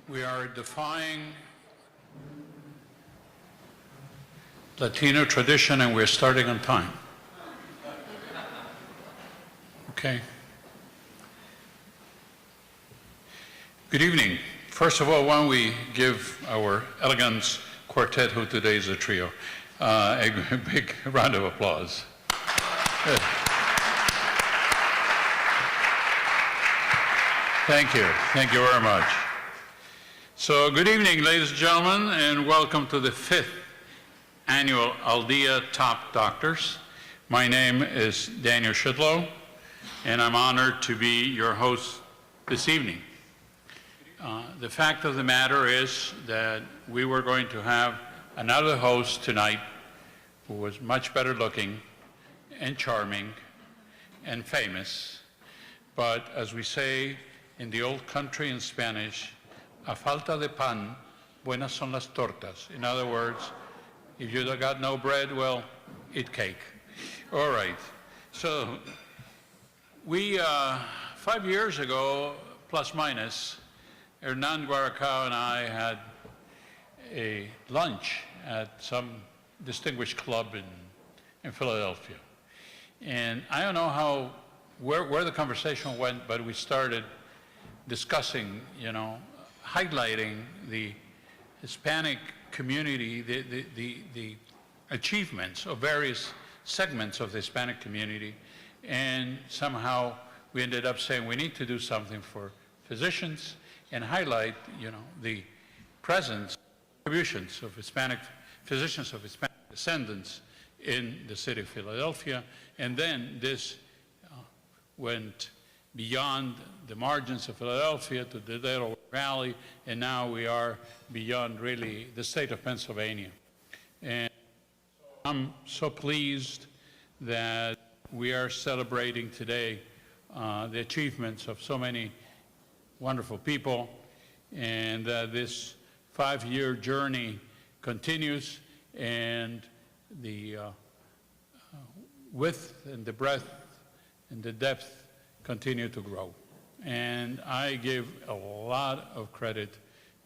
We are defying Latino tradition, and we're starting on time. Okay. Good evening. First of all, why don't we give our elegance quartet, who today is a trio, a big round of applause. Good. Thank you. Thank you very much. So, good evening, ladies and gentlemen, and welcome to the 5th annual Día Top Doctors. My name is Daniel Shitlow, and I'm honored to be your host this evening. The fact of the matter is that we were going to have another host tonight who was much better looking and charming and famous, but as we say in the old country in Spanish, a falta de pan, buenas son las tortas. In other words, if you got no bread, well, eat cake. All right. So we, 5 years ago, plus minus, Hernan Guaracao and I had a lunch at some distinguished club in Philadelphia. And I don't know where the conversation went, but we started discussing, highlighting the Hispanic community, the achievements of various segments of the Hispanic community, and somehow we ended up saying we need to do something for physicians and highlight, the presence, contributions of Hispanic physicians of Hispanic descendants in the city of Philadelphia, and then this went beyond the margins of Philadelphia to the Delaware Valley, and now we are beyond really the state of Pennsylvania. And I'm so pleased that we are celebrating today the achievements of so many wonderful people, and this 5-year journey continues, and the width and the breadth and the depth continue to grow. And I give a lot of credit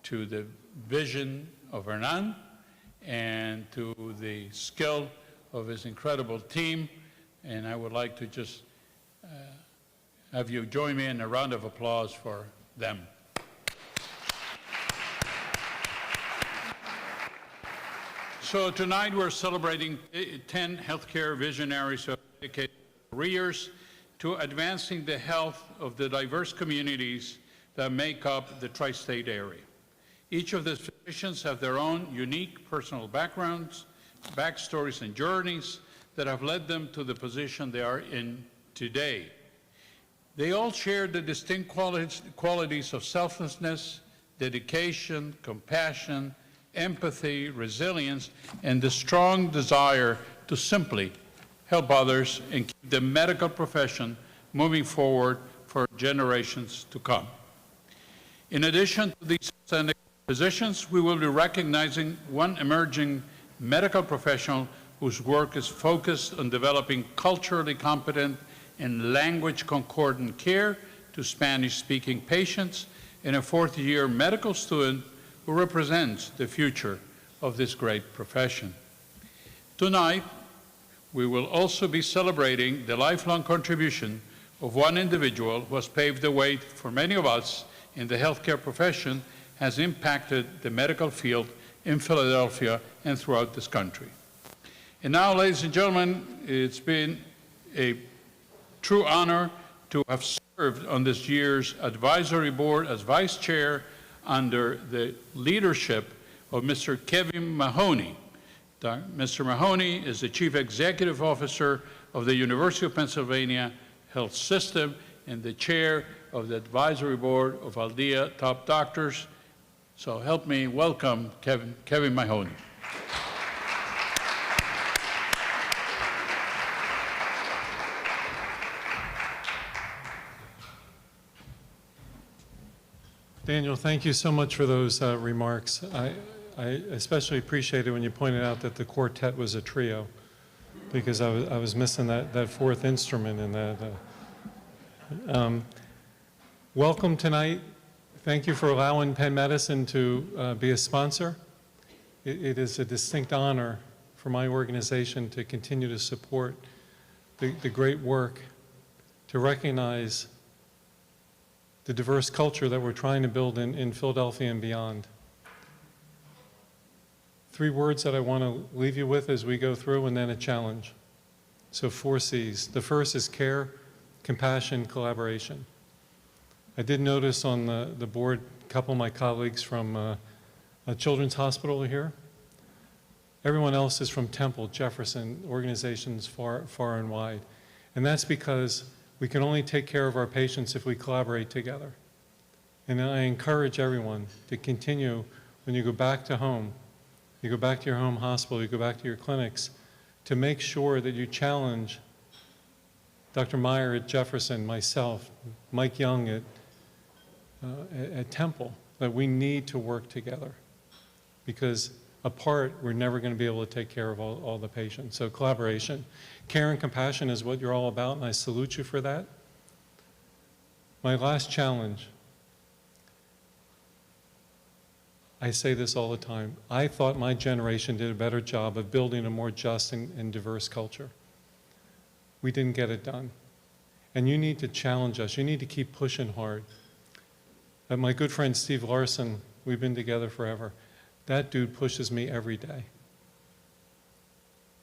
to the vision of Hernan and to the skill of his incredible team. And I would like to just have you join me in a round of applause for them. So tonight we're celebrating 10 healthcare visionaries who have dedicated careers to advancing the health of the diverse communities that make up the tri-state area. Each of the physicians have their own unique personal backgrounds, backstories, and journeys that have led them to the position they are in today. They all share the distinct qualities of selflessness, dedication, compassion, empathy, resilience, and the strong desire to simply help others and keep the medical profession moving forward for generations to come. In addition to these physicians, we will be recognizing one emerging medical professional whose work is focused on developing culturally competent and language concordant care to Spanish-speaking patients, and a 4th-year medical student who represents the future of this great profession. Tonight, we will also be celebrating the lifelong contribution of one individual who has paved the way for many of us in the healthcare profession, has impacted the medical field in Philadelphia and throughout this country. And now, ladies and gentlemen, it's been a true honor to have served on this year's advisory board as vice chair under the leadership of Mr. Kevin Mahoney. Mr. Mahoney is the Chief Executive Officer of the University of Pennsylvania Health System and the Chair of the Advisory Board of Día Top Doctors. So help me welcome Kevin Mahoney. Daniel, thank you so much for those remarks. I especially appreciated when you pointed out that the quartet was a trio, because I was missing that 4th instrument in that. Welcome tonight. Thank you for allowing Penn Medicine to be a sponsor. It is a distinct honor for my organization to continue to support the great work to recognize the diverse culture that we're trying to build in Philadelphia and beyond. 3 words that I want to leave you with as we go through, and then a challenge. So 4 C's. The first is care, compassion, collaboration. I did notice on the board, a couple of my colleagues from a Children's Hospital here. Everyone else is from Temple, Jefferson, organizations far and wide. And that's because we can only take care of our patients if we collaborate together. And I encourage everyone to continue, when you go back to home, you go back to your home hospital, you go back to your clinics, to make sure that you challenge Dr. Meyer at Jefferson, myself, Mike Young at Temple, that we need to work together. Because apart, we're never going to be able to take care of all the patients. So collaboration. Care and compassion is what you're all about, and I salute you for that. My last challenge, I say this all the time, I thought my generation did a better job of building a more just and diverse culture. We didn't get it done. And you need to challenge us. You need to keep pushing hard. My good friend Steve Larson, we've been together forever. That dude pushes me every day.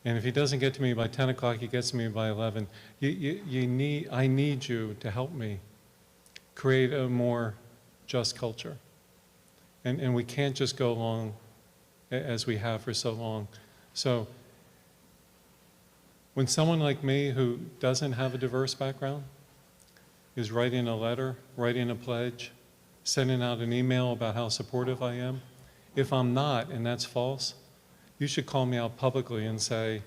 And if he doesn't get to me by 10 o'clock, he gets to me by 11. I need you to help me create a more just culture. And we can't just go along as we have for so long. So when someone like me who doesn't have a diverse background is writing a letter, writing a pledge, sending out an email about how supportive I am, if I'm not, and that's false, you should call me out publicly and say,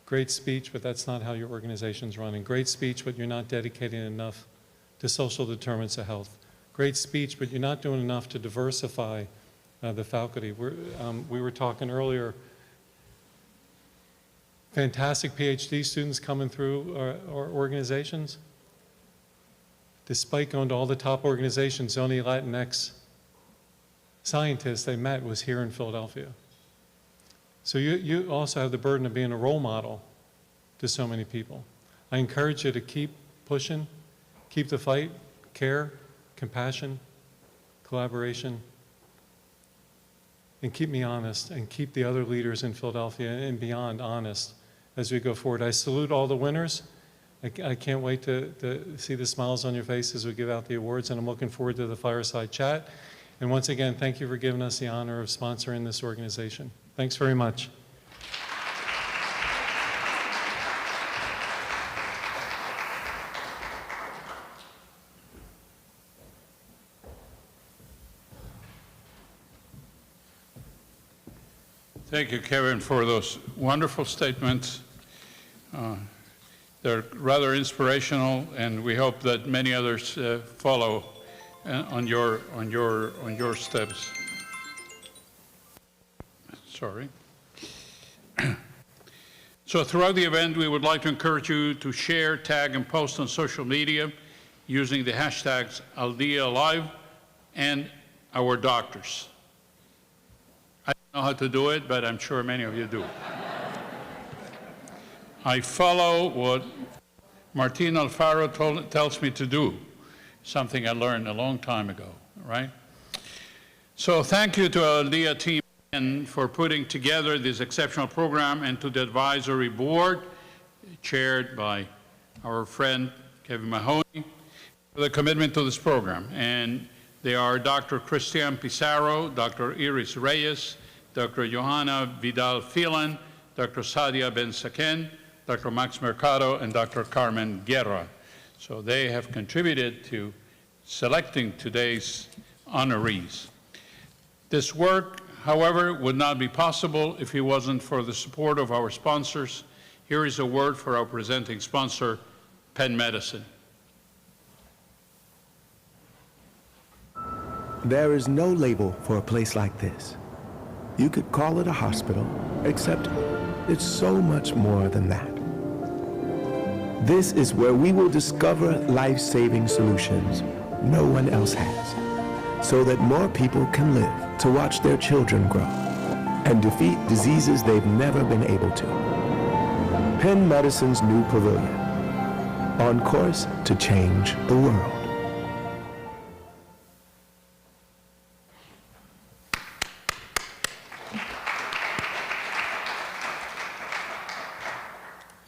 great speech, but that's not how your organization's running. Great speech, but you're not dedicating enough to social determinants of health. Great speech, but you're not doing enough to diversify the faculty. We were talking earlier, fantastic PhD students coming through our organizations. Despite going to all the top organizations, the only Latinx scientist they met was here in Philadelphia. So you also have the burden of being a role model to so many people. I encourage you to keep pushing, keep the fight, care, compassion, collaboration, and keep me honest, and keep the other leaders in Philadelphia and beyond honest as we go forward. I salute all the winners. I can't wait to see the smiles on your face as we give out the awards, and I'm looking forward to the Fireside Chat. And once again, thank you for giving us the honor of sponsoring this organization. Thanks very much. Thank you, Kevin, for those wonderful statements. They're rather inspirational, and we hope that many others follow on your steps. Sorry. So throughout the event, we would like to encourage you to share, tag, and post on social media using the hashtags AldiaLive and Our Doctors. I don't know how to do it, but I'm sure many of you do. I follow what Martin Alfaro tells me to do, something I learned a long time ago, right? So thank you to our Aldia team for putting together this exceptional program, and to the advisory board, chaired by our friend Kevin Mahoney, for the commitment to this program. And they are Dr. Christian Pizarro, Dr. Iris Reyes, Dr. Johanna Vidal-Phelan, Dr. Sadia Ben-Saken, Dr. Max Mercado, and Dr. Carmen Guerra. So they have contributed to selecting today's honorees. This work, however, would not be possible if it wasn't for the support of our sponsors. Here is a word for our presenting sponsor, Penn Medicine. There is no label for a place like this. You could call it a hospital, except it's so much more than that. This is where we will discover life-saving solutions no one else has. so that more people can live to watch their children grow and defeat diseases they've never been able to. Penn Medicine's new pavilion, on course to change the world.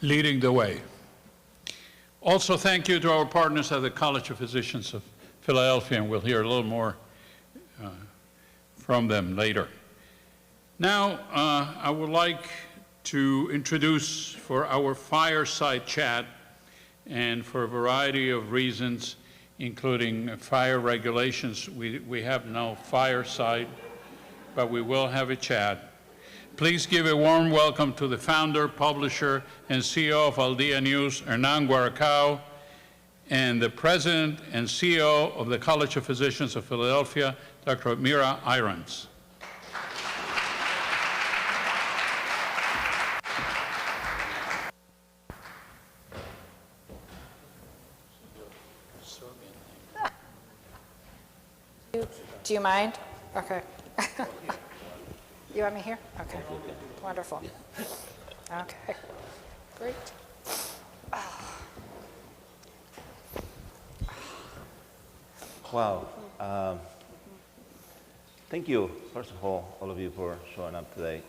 Leading the way. Also, thank you to our partners at the College of Physicians of Philadelphia, and we'll hear a little more from them later. Now, I would like to introduce for our Fireside Chat, and for a variety of reasons, including fire regulations, we have no fireside, but we will have a chat. Please give a warm welcome to the founder, publisher, and CEO of Al Día News, Hernán Guaracao, and the president and CEO of the College of Physicians of Philadelphia, Dr. Mira Irons. Do you mind? Okay. You want me here? Okay. Wonderful. Okay. Great. Wow. Thank you, first of all of you for showing up today.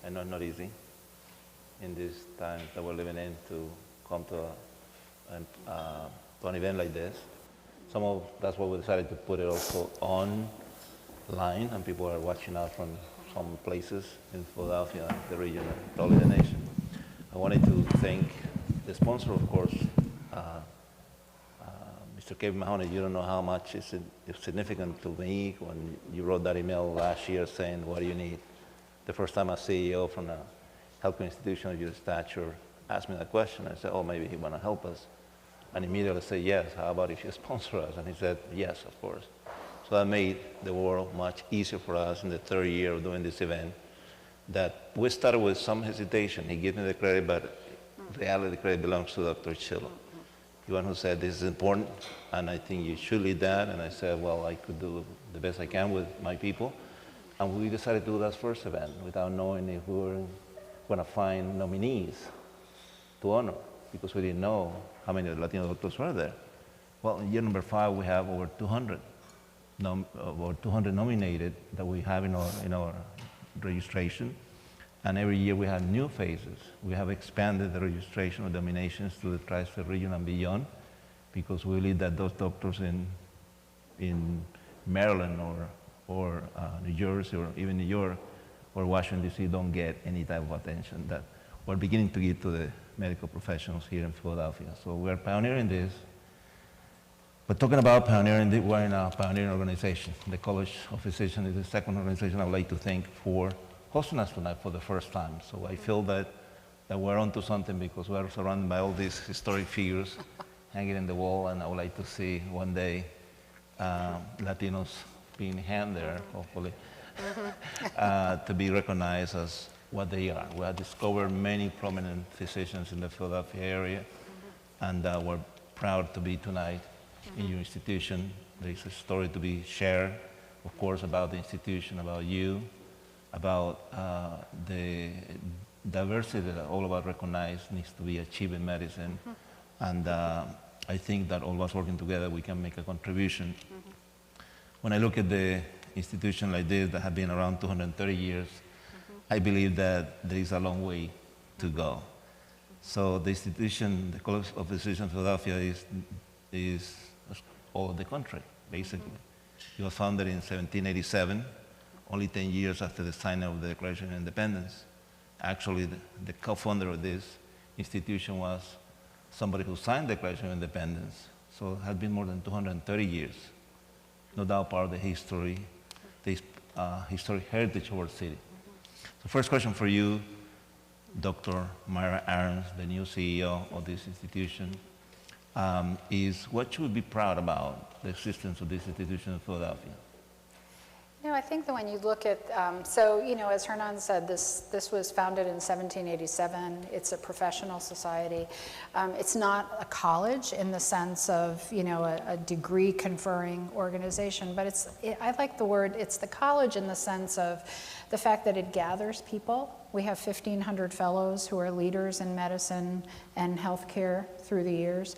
I know it's not easy in this time that we're living in to come to an event like this. That's why we decided to put it also online, and people are watching out from some places in Philadelphia, the region, and probably the nation. I wanted to thank the sponsor, of course, Mr. Kevin Mahoney. You don't know how much it's significant to me when you wrote that email last year saying, what do you need? The first time a CEO from a healthcare institution of your stature asked me that question, I said, oh, maybe he want to help us. And immediately said, yes, how about if you sponsor us? And he said, yes, of course. So that made the world much easier for us in the third year of doing this event. That we started with some hesitation. He gave me the credit, but reality, the credit belongs to Dr. Gisela. The one who said, this is important, and I think you should lead that. And I said, well, I could do the best I can with my people. And we decided to do that first event without knowing if we were going to find nominees to honor, because we didn't know how many Latino doctors were there. Well, in year number 5, we have over 200. Over 200 nominated that we have in our registration, and every year we have new phases. We have expanded the registration of nominations to the Tri-State region and beyond, because we believe that those doctors in Maryland or New Jersey or even New York or Washington D.C. don't get any type of attention that we're beginning to give to the medical professionals here in Philadelphia. So we're pioneering this. But talking about pioneering, we're in a pioneering organization. The College of Physicians is the second organization I would like to thank for hosting us tonight for the first time. So I feel that we're onto something, because we're surrounded by all these historic figures hanging in the wall, and I would like to see one day Latinos being hand there, hopefully, to be recognized as what they are. We have discovered many prominent physicians in the Philadelphia area, and we're proud to be tonight in your institution. There is a story to be shared, of course, about the institution, about you, about the diversity that all of us recognize needs to be achieved in medicine. And I think that all of us working together, we can make a contribution. When I look at the institution like this that have been around 230 years, I believe that there is a long way to go. So the institution, the College of Physicians of Philadelphia is all of the country, basically. It was founded in 1787, only 10 years after the signing of the Declaration of Independence. Actually, the co-founder of this institution was somebody who signed the Declaration of Independence. So it has been more than 230 years. No doubt part of the history, the historic heritage of our city. So first question for you, Dr. Myra Aarons, the new CEO of this institution, is what should we be proud about the existence of this institution in Philadelphia? I think that when you look at, so, as Hernan said, this was founded in 1787. It's a professional society. It's not a college in the sense of, a degree conferring organization, but I like the word, it's the college in the sense of the fact that it gathers people. We have 1,500 fellows who are leaders in medicine and healthcare through the years.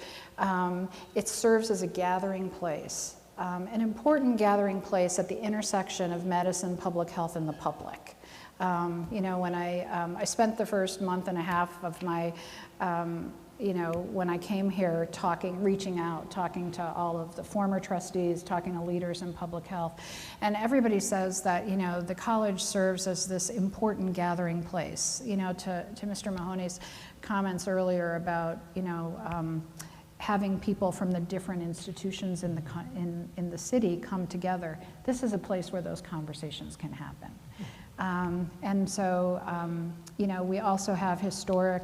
It serves as a gathering place. An important gathering place at the intersection of medicine, public health, and the public. When I spent the first month and a half of my, when I came here reaching out, talking to all of the former trustees, talking to leaders in public health, and everybody says that, the college serves as this important gathering place. To Mr. Mahoney's comments earlier about, having people from the different institutions in the city come together. This is a place where those conversations can happen. And so, we also have historic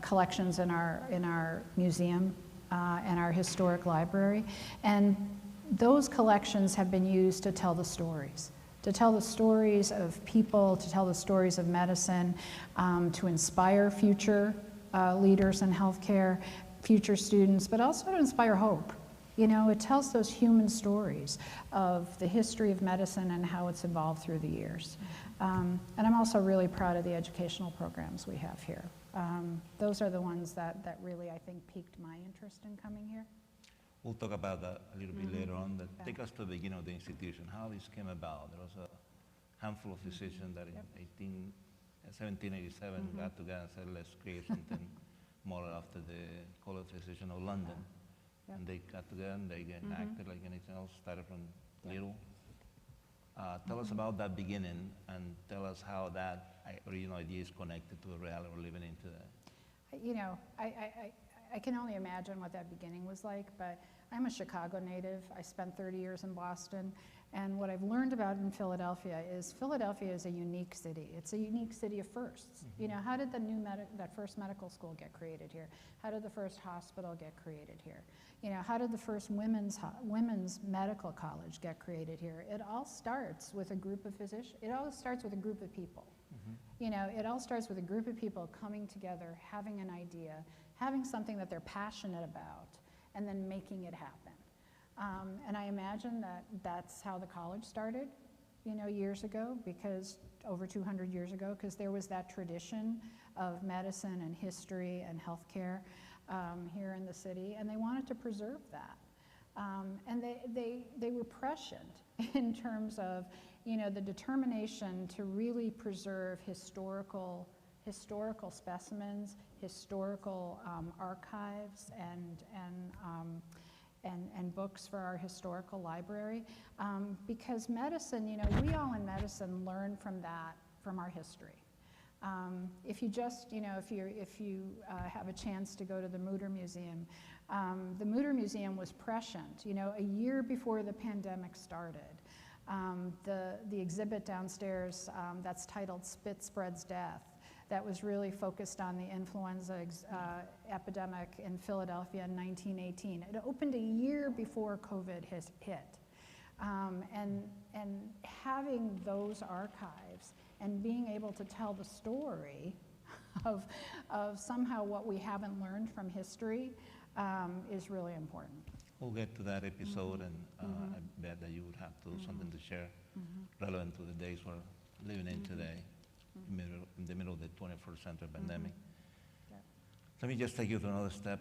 collections in our museum and our historic library. And those collections have been used to tell the stories of people, to tell the stories of medicine, to inspire future leaders in healthcare, future students, but also to inspire hope. It tells those human stories of the history of medicine and how it's evolved through the years. And I'm also really proud of the educational programs we have here. Those are the ones that really, I think, piqued my interest in coming here. We'll talk about that a little bit later on. But take us to the beginning of the institution, how this came about. There was a handful of physicians that in 1787 got together and said, let's create something modeled after the College of Physicians of London. And they got together and they acted like anything else, started from little. Tell us about that beginning and tell us how that original idea is connected to the reality we're living in today. I can only imagine what that beginning was like, but I'm a Chicago native. I spent 30 years in Boston, and what I've learned about in Philadelphia is a unique city. It's a unique city of firsts. How did that first medical school get created here? How did the first hospital get created here? How did the first women's medical college get created here? It all starts with a group of physicians. It all starts with a group of people. It all starts with a group of people coming together, having an idea, having something that they're passionate about, and then making it happen. And I imagine that that's how the college started, years ago, because over 200 years ago, because there was that tradition of medicine and history and healthcare here in the city, and they wanted to preserve that. And they were prescient in terms of, the determination to really preserve historical specimens, historical archives, and books for our historical library, because medicine, we all in medicine learn from our history. If you just, if you have a chance to go to the Mutter Museum, the Mutter Museum was prescient. A year before the pandemic started, the exhibit downstairs that's titled "Spit Spreads Death," that was really focused on the influenza epidemic in Philadelphia in 1918. It opened a year before COVID hit. And having those archives and being able to tell the story of somehow what we haven't learned from history is really important. We'll get to that episode, and I bet that you would have something to share relevant to the days we're living in today. In the middle of the 21st century pandemic. Yeah. Let me just take you to another step.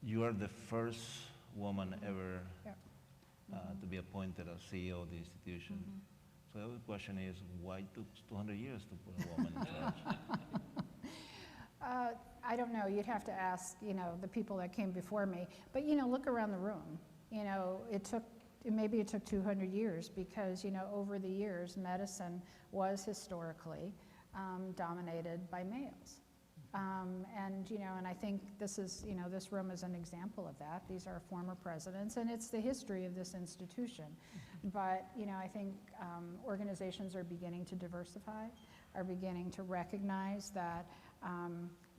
You are the first woman ever to be appointed as CEO of the institution. So the question is, why it took 200 years to put a woman in charge? I don't know. You'd have to ask, the people that came before me. But look around the room. Maybe it took 200 years because over the years, medicine was historically dominated by males. And I think this room is an example of that. These are former presidents, and it's the history of this institution. But, I think organizations are beginning to diversify, are beginning to recognize that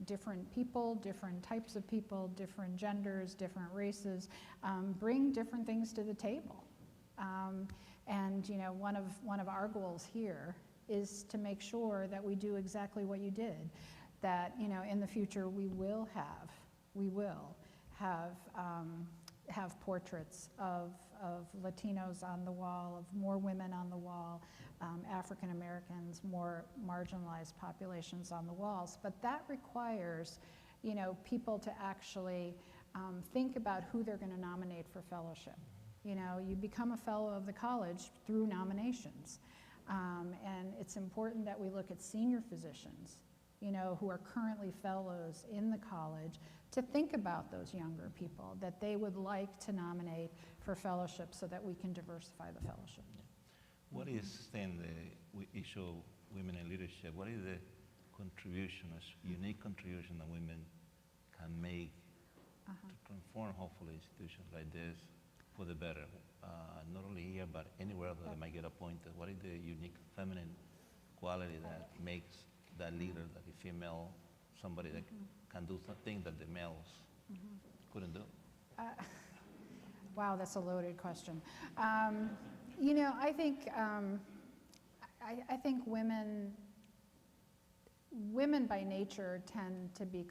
different people, different types of people, different genders, different races, bring different things to the table. And one of our goals here is to make sure that we do exactly what you did, that in the future we will have portraits of Latinos on the wall, of more women on the wall, African Americans, more marginalized populations on the walls. But that requires, people to actually think about who they're going to nominate for fellowship. You become a fellow of the college through nominations. And it's important that we look at senior physicians, who are currently fellows in the college, to think about those younger people that they would like to nominate for fellowship so that we can diversify the fellowship. What is then the issue of women in leadership? What is the contribution, a unique contribution that women can make to transform, hopefully, institutions like this for the better? Not only here, but anywhere that they might get appointed. What is the unique feminine quality that makes that leader, that the female, somebody that can do something that the males couldn't do? Wow, that's a loaded question. I think women by nature tend to be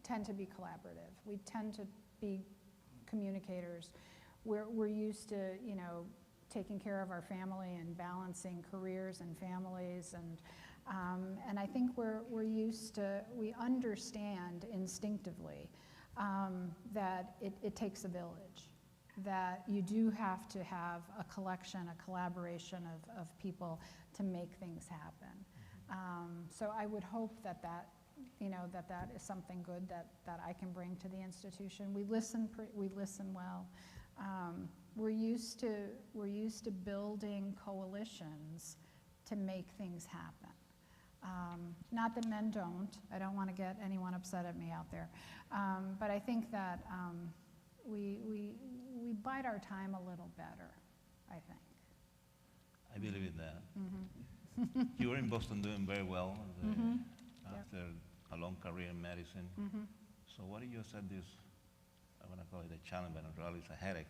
collaborative. We tend to be communicators. We're used to, taking care of our family and balancing careers and families, and I think we understand instinctively that it takes a village, that you do have to have a collaboration of people to make things happen. So I would hope that is something good that I can bring to the institution. We listen well. We're used to building coalitions to make things happen. Not that men don't. I don't want to get anyone upset at me out there. But I think that we bide our time a little better, I think. I believe in that. You were in Boston doing very well after a long career in medicine. So what do you said this, I want to call it a challenge, but in reality it's a headache,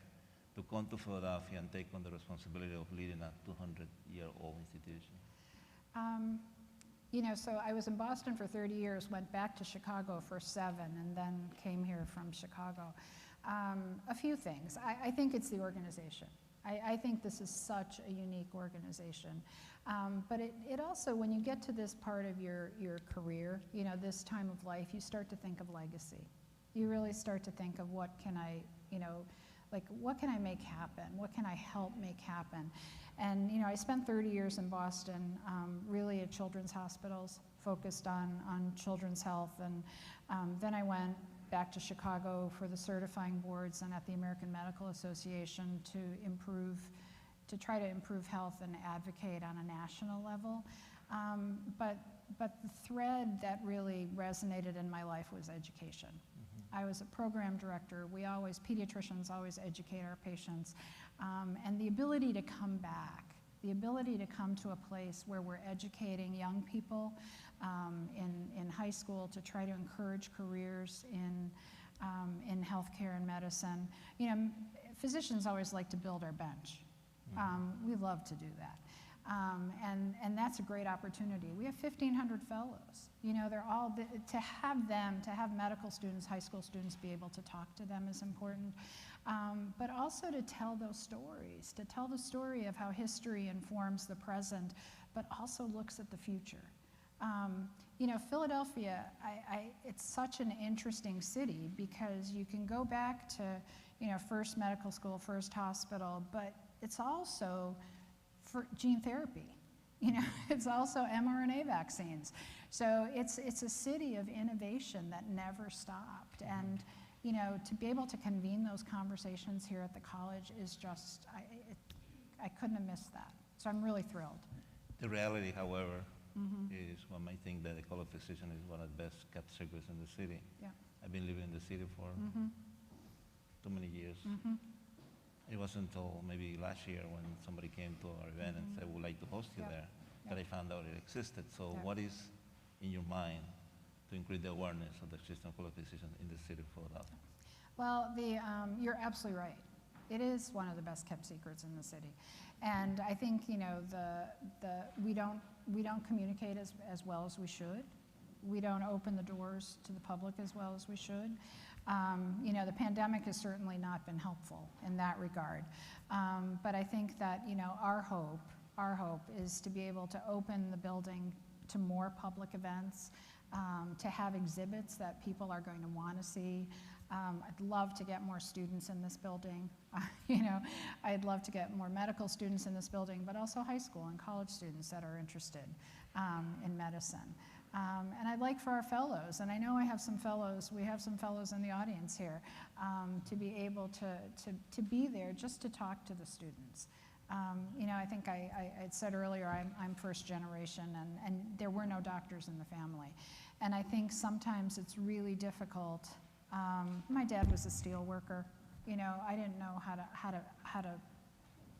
to come to Philadelphia and take on the responsibility of leading a 200-year-old institution? So I was in Boston for 30 years, went back to Chicago for 7, and then came here from Chicago. A few things. I think it's the organization. I think this is such a unique organization. But it also, when you get to this part of your career, this time of life, you start to think of legacy. You really start to think of what can I make happen? What can I help make happen? And I spent 30 years in Boston, really at children's hospitals, focused on children's health. And then I went back to Chicago for the certifying boards and at the American Medical Association to try to improve health and advocate on a national level. But the thread that really resonated in my life was education. I was a program director. Pediatricians always educate our patients. And the ability to come back, the ability to come to a place where we're educating young people in high school to try to encourage careers in healthcare and medicine. Physicians always like to build our bench. We love to do that. And that's a great opportunity. We have 1,500 fellows. They're all, to have medical students, high school students be able to talk to them is important. But also to tell those stories, to tell the story of how history informs the present, but also looks at the future. Philadelphia, it's such an interesting city because you can go back to, first medical school, first hospital, but it's also for gene therapy. It's also mRNA vaccines. So it's a city of innovation that never stopped. And, to be able to convene those conversations here at the college is just, I couldn't have missed that. So I'm really thrilled. The reality, however, is one might think that the College of Physicians is one of the best kept secrets in the city. Yeah. I've been living in the city for too many years. It wasn't until maybe last year when somebody came to our event and said, we'd like to host you there, that I found out it existed. So what is in your mind to increase the awareness of the existence of College of Physicians in the city of Philadelphia? Well, you're absolutely right. It is one of the best kept secrets in the city. And I think, you know, we don't communicate as well as we should. We don't open the doors to the public as well as we should. You know, the pandemic has certainly not been helpful in that regard. But I think that, you know, our hope is to be able to open the building to more public events, to have exhibits that people are going to want to see. I'd love to get more students in this building. You know, I'd love to get more medical students in this building, but also high school and college students that are interested in medicine. And I'd like for our fellows, and I know I have some fellows, we have some fellows in the audience here, to be able to be there just to talk to the students. You know, I think I had said earlier, I'm first generation, and there were no doctors in the family. And I think sometimes it's really difficult. My dad was a steel worker. You know, I didn't know how to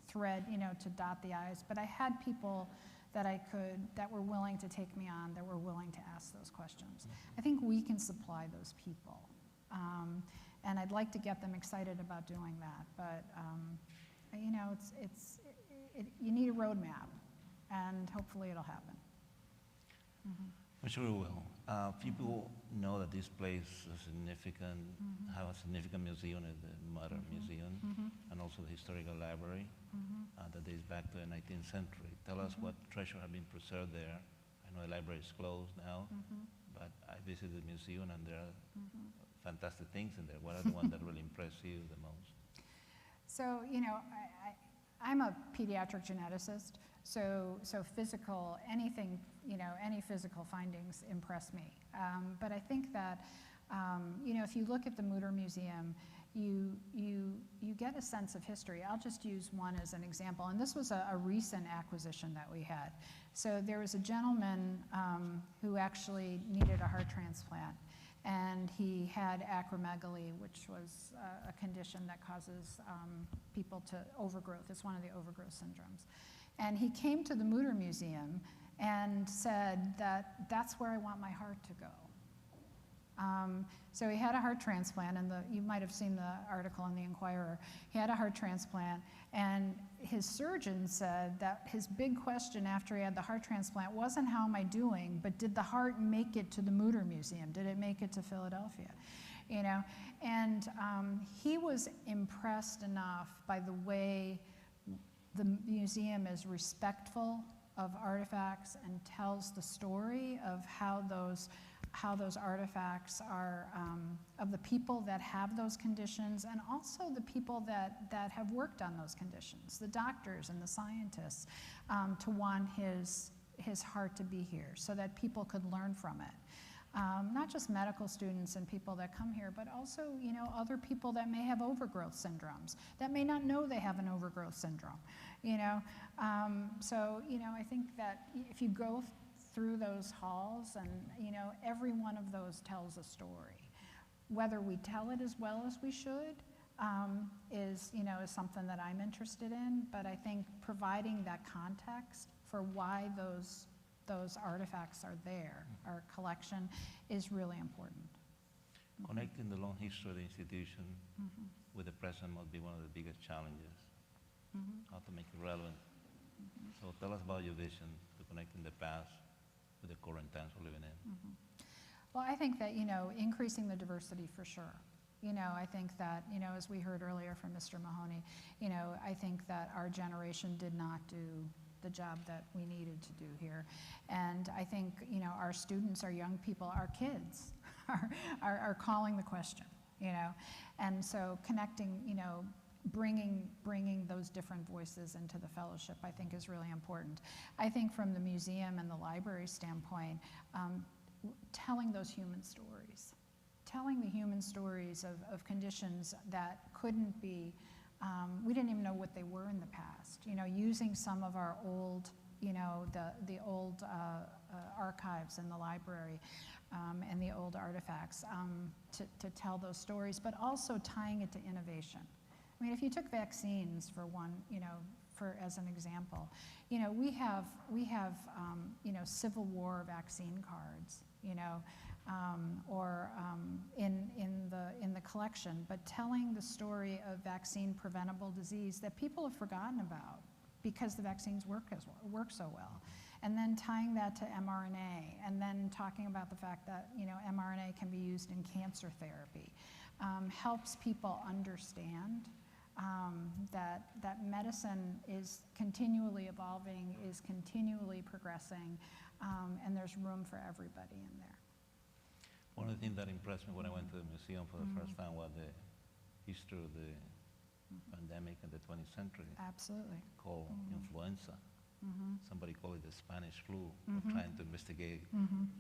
thread, you know, to dot the I's, but I had people that were willing to take me on, that were willing to ask those questions. I think we can supply those people. And I'd like to get them excited about doing that, but you know, you need a roadmap, and hopefully it'll happen. I'm sure it will. People know that this place is significant, have a significant museum, the Modern Museum, and also the Historical Library that dates back to the 19th century. Tell us what treasure have been preserved there. I know the library is closed now, but I visited the museum and there are fantastic things in there. What are the ones that really impress you the most? So, you know, I'm a pediatric geneticist, so physical, anything, you know, any physical findings impress me. But I think that, you know, if you look at the Mutter Museum, you get a sense of history. I'll just use one as an example, and this was a recent acquisition that we had. So there was a gentleman who actually needed a heart transplant, and he had acromegaly, which was a condition that causes people to overgrowth. It's one of the overgrowth syndromes. And he came to the Mutter Museum and said that that's where I want my heart to go. So he had a heart transplant, and you might have seen the article in the Inquirer. He had a heart transplant, and his surgeon said that his big question after he had the heart transplant wasn't how am I doing, but did the heart make it to the Mutter Museum? Did it make it to Philadelphia? You know, and he was impressed enough by the way the museum is respectful of artifacts and tells the story of how those artifacts are, of the people that have those conditions, and also the people that have worked on those conditions, the doctors and the scientists, to want his heart to be here so that people could learn from it. Not just medical students and people that come here, but also, you know, other people that may have overgrowth syndromes, that may not know they have an overgrowth syndrome, you know. So, you know, I think that if you go through those halls, and you know, every one of those tells a story. Whether we tell it as well as we should is something that I'm interested in, but I think providing that context for why those artifacts are there, our collection, is really important. Connecting the long history of the institution with the present must be one of the biggest challenges, how to make it relevant. So tell us about your vision to connecting the past with the current times we're living in. Well, I think that, increasing the diversity for sure. I think that, as we heard earlier from Mr. Mahoney, I think that our generation did not do the job that we needed to do here. And I think, our students, our young people, our kids are calling the question, And so connecting, bringing those different voices into the fellowship, I think, is really important. I think from the museum and the library standpoint, telling those human stories, telling the human stories of conditions that couldn't be, we didn't even know what they were in the past. Using some of our old, the old archives in the library and the old artifacts to tell those stories, but also tying it to innovation. I mean, if you took vaccines for one, as an example, we have Civil War vaccine cards, or in the collection, but telling the story of vaccine preventable disease that people have forgotten about because the vaccines work so well. And then tying that to mRNA, and then talking about the fact that, you know, mRNA can be used in cancer therapy, helps people understand that medicine is continually evolving, is continually progressing, and there's room for everybody in there. One of the things that impressed me when I went to the museum for the first time was the history of the pandemic in the 20th century. Absolutely. Called influenza. Somebody called it the Spanish flu, trying to investigate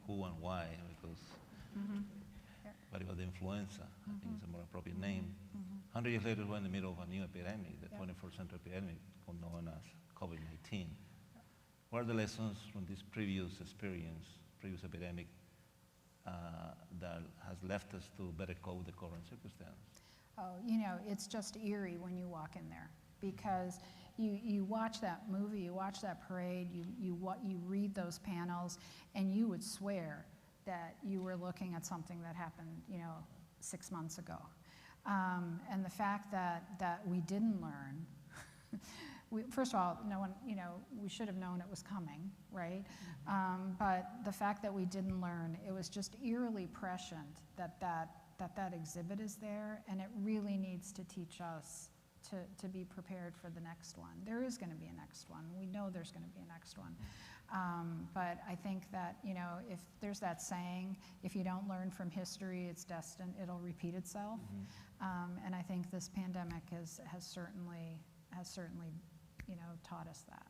who and why, because, but it was the influenza. I think it's a more appropriate name. 100 years later, we're in the middle of a new epidemic, the 21st century epidemic, known as COVID-19. What are the lessons from this previous experience, previous epidemic, that has left us to better cope with the current circumstance? Oh, you know, it's just eerie when you walk in there, because you watch that movie, you watch that parade, you read those panels, and you would swear that you were looking at something that happened, you know, 6 months ago. And the fact that we didn't learn, first of all, no one, you know, we should have known it was coming, right? But the fact that we didn't learn, it was just eerily prescient that exhibit is there, and it really needs to teach us to be prepared for the next one. There is going to be a next one. We know there's going to be a next one. But I think that, you know, if there's that saying, if you don't learn from history, it's destined, it'll repeat itself. And I think this pandemic has certainly, you know, taught us that.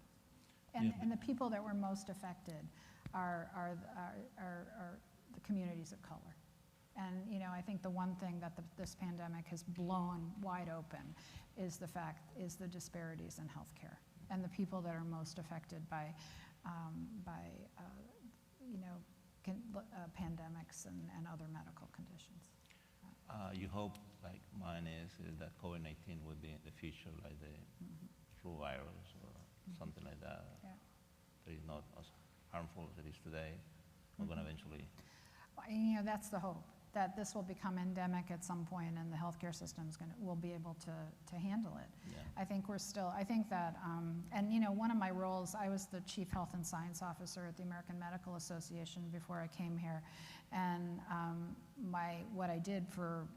And the people that were most affected are the communities of color. And, you know, I think the one thing that this pandemic has blown wide open is the disparities in healthcare, and the people that are most affected by you know, pandemics and other medical conditions. You hope, like mine is that COVID-19 would be in the future like the flu virus or something like that. That is not as harmful as it is today. We're going to eventually. You know, that's the hope, that this will become endemic at some point, and the healthcare system will be able to handle it. I think that, and you know, one of my roles, I was the Chief Health and Science Officer at the American Medical Association before I came here, and what I did for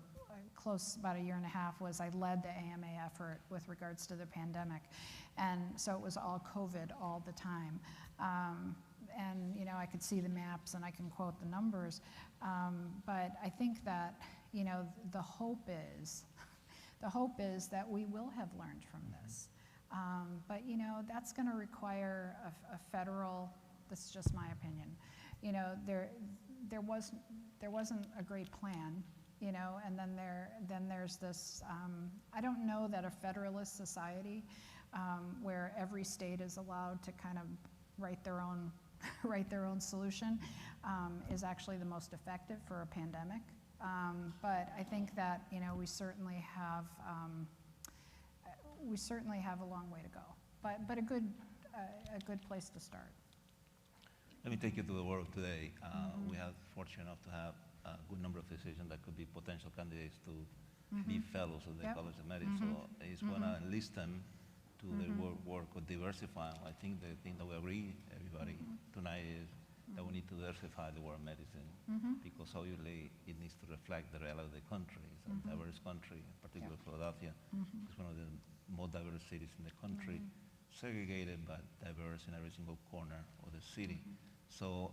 about a year and a half was I led the AMA effort with regards to the pandemic, and so it was all COVID all the time. And you know, I could see the maps and I can quote the numbers, but I think that, you know, the hope is that we will have learned from this. But you know, that's going to require a federal. This is just my opinion. You know, there wasn't a great plan. You know, and then there's this. I don't know that a federalist society where every state is allowed to kind of write their own solution is actually the most effective for a pandemic. But I think that, you know, we certainly have a long way to go. But a good place to start. Let me take you to the world today. We have fortunate enough to have a good number of physicians that could be potential candidates to be fellows of the College of Medicine. So it's going to enlist them to the work of diversifying. I think the thing that we agree, everybody, tonight is that we need to diversify the world of medicine, because obviously it needs to reflect the reality of the country. It's a diverse country, particularly Philadelphia. It's one of the most diverse cities in the country, segregated but diverse in every single corner of the city. So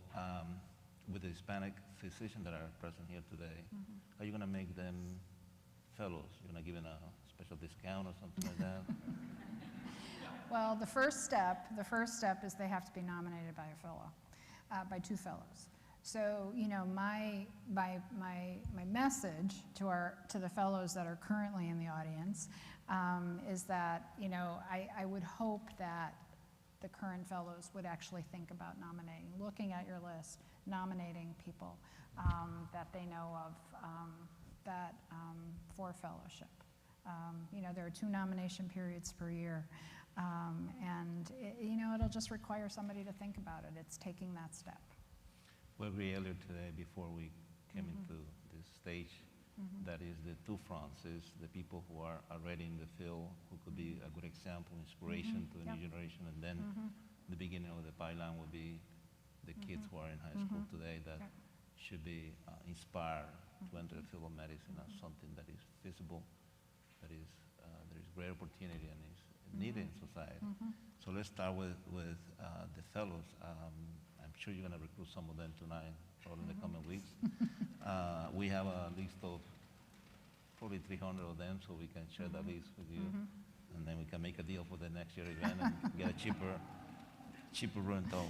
with the Hispanic physicians that are present here today, are you going to make them fellows? You're going to give them a special discount or something like that? Well, the first step is they have to be nominated by a fellow, by two fellows. So, you know, my message to the fellows that are currently in the audience is that, you know, I would hope that the current fellows would actually think about nominating, looking at your list, nominating people that they know of for fellowship. You know, there are 2 nomination periods per year, and you know, it'll just require somebody to think about it. It's taking that step. We agreed earlier today, before we came into this stage, That is the two fronts, is the people who are already in the field, who could be a good example, inspiration to the new generation, and then the beginning of the pipeline will be the kids who are in high school today that should be inspired to enter the field of medicine as something that is feasible, that is, there is great opportunity and is needed in society. So let's start with the fellows. I'm sure you're going to recruit some of them tonight, probably in the coming weeks. We have a list of probably 300 of them, so we can share that list with you, and then we can make a deal for the next year event and get a cheaper rental.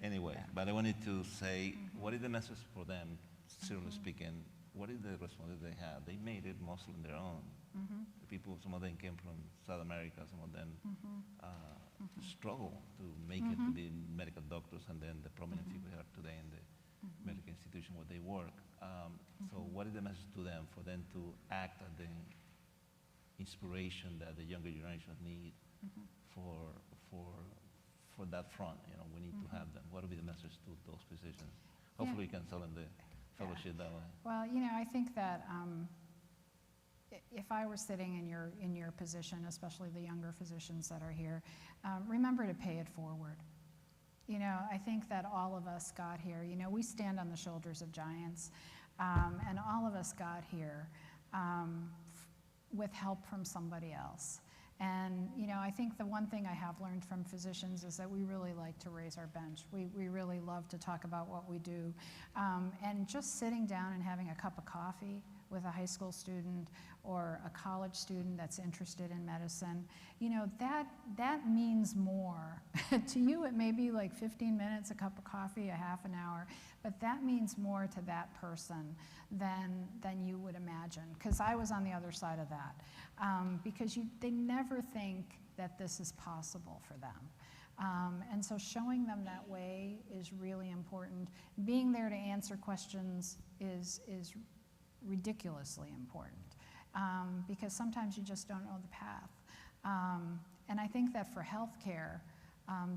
Anyway, but I wanted to say, what is the message for them, seriously speaking? What is the responsibility they have? They made it mostly on their own. The people, some of them came from South America, some of them struggle to make it to be medical doctors, and then the prominent people here today in the medical institution where they work. So what is the message to them, for them to act as the inspiration that the younger generations need for that front? You know, we need to have them. What will be the message to those physicians? Hopefully you can sell them the fellowship that way. Well, you know, I think that if I were sitting in your position, especially the younger physicians that are here, remember to pay it forward. You know, I think that all of us got here, you know, we stand on the shoulders of giants, and all of us got here with help from somebody else. And, you know, I think the one thing I have learned from physicians is that we really like to raise our bench. We really love to talk about what we do. And just sitting down and having a cup of coffee with a high school student or a college student that's interested in medicine, you know, that means more. To you, it may be like 15 minutes, a cup of coffee, a half an hour, but that means more to that person than you would imagine. Because I was on the other side of that. Because they never think that this is possible for them. And so showing them that way is really important. Being there to answer questions is ridiculously important, because sometimes you just don't know the path. And I think that for healthcare,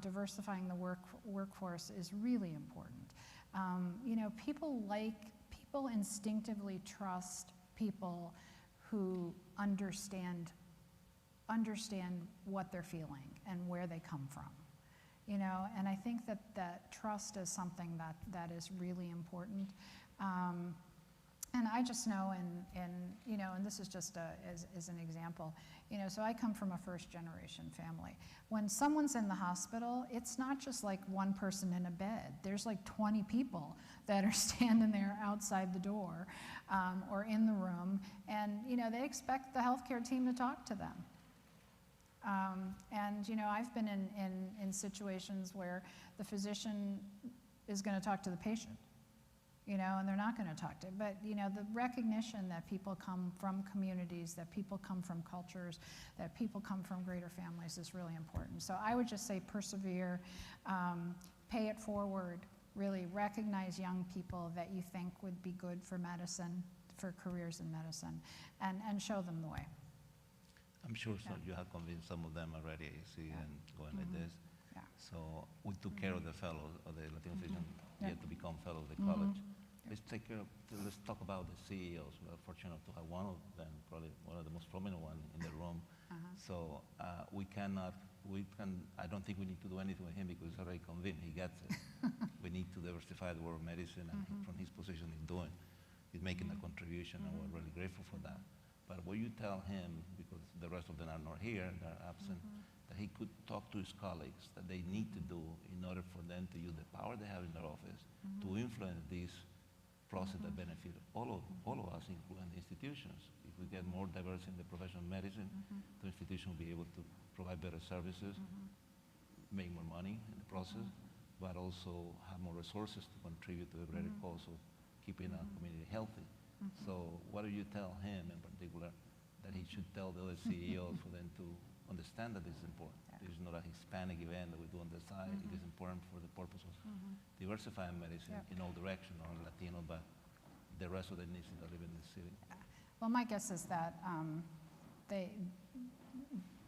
diversifying the workforce is really important. You know, people instinctively trust people who understand what they're feeling and where they come from. You know, and I think that trust is something that is really important. And I just know, and you know, and this is just as an example, you know, so I come from a first-generation family. When someone's in the hospital, it's not just like one person in a bed. There's like 20 people that are standing there outside the door or in the room, and you know, they expect the healthcare team to talk to them. And you know, I've been in situations where the physician is going to talk to the patient. You know, and they're not going to talk to, but you know, the recognition that people come from communities, that people come from cultures, that people come from greater families is really important. So I would just say persevere, pay it forward, really recognize young people that you think would be good for medicine, for careers in medicine, and show them the way. I'm sure so you have convinced some of them already, you see, and going like this. Yeah. So we took care of the fellows, of the Latino physicians yet to become fellows of the college. Let's talk about the CEOs. We are fortunate to have one of them, probably one of the most prominent ones in the room. So I don't think we need to do anything with him because he's already convinced, he gets it. We need to diversify the world of medicine, and from his position he's making a contribution, and we're really grateful for that. But what you tell him, because the rest of them are not here, they're absent, that he could talk to his colleagues that they need to do in order for them to use the power they have in their office to influence this process that benefit all of us, including the institutions. If we get more diversity in the profession of medicine, the institution will be able to provide better services, make more money in the process, but also have more resources to contribute to the greater cause of keeping our community healthy. So what do you tell him in particular that he should tell the other CEOs for them to understand that this is important? This is not a Hispanic event that we do on the side. It is important for the purpose of diversifying medicine in all directions, not only Latino, but the rest of the nations that live in the city. Well, my guess is that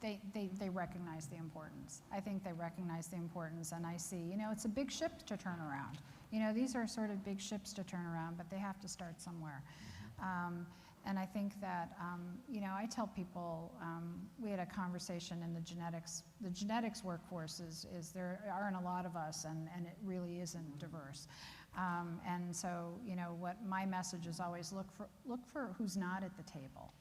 they recognize the importance. I think they recognize the importance, and I see, you know, it's a big ship to turn around. You know, these are sort of big ships to turn around, but they have to start somewhere. And I think that, you know, I tell people, we had a conversation in the genetics workforce is there aren't a lot of us, and it really isn't diverse. And so, you know, what my message is always look for who's not at the table.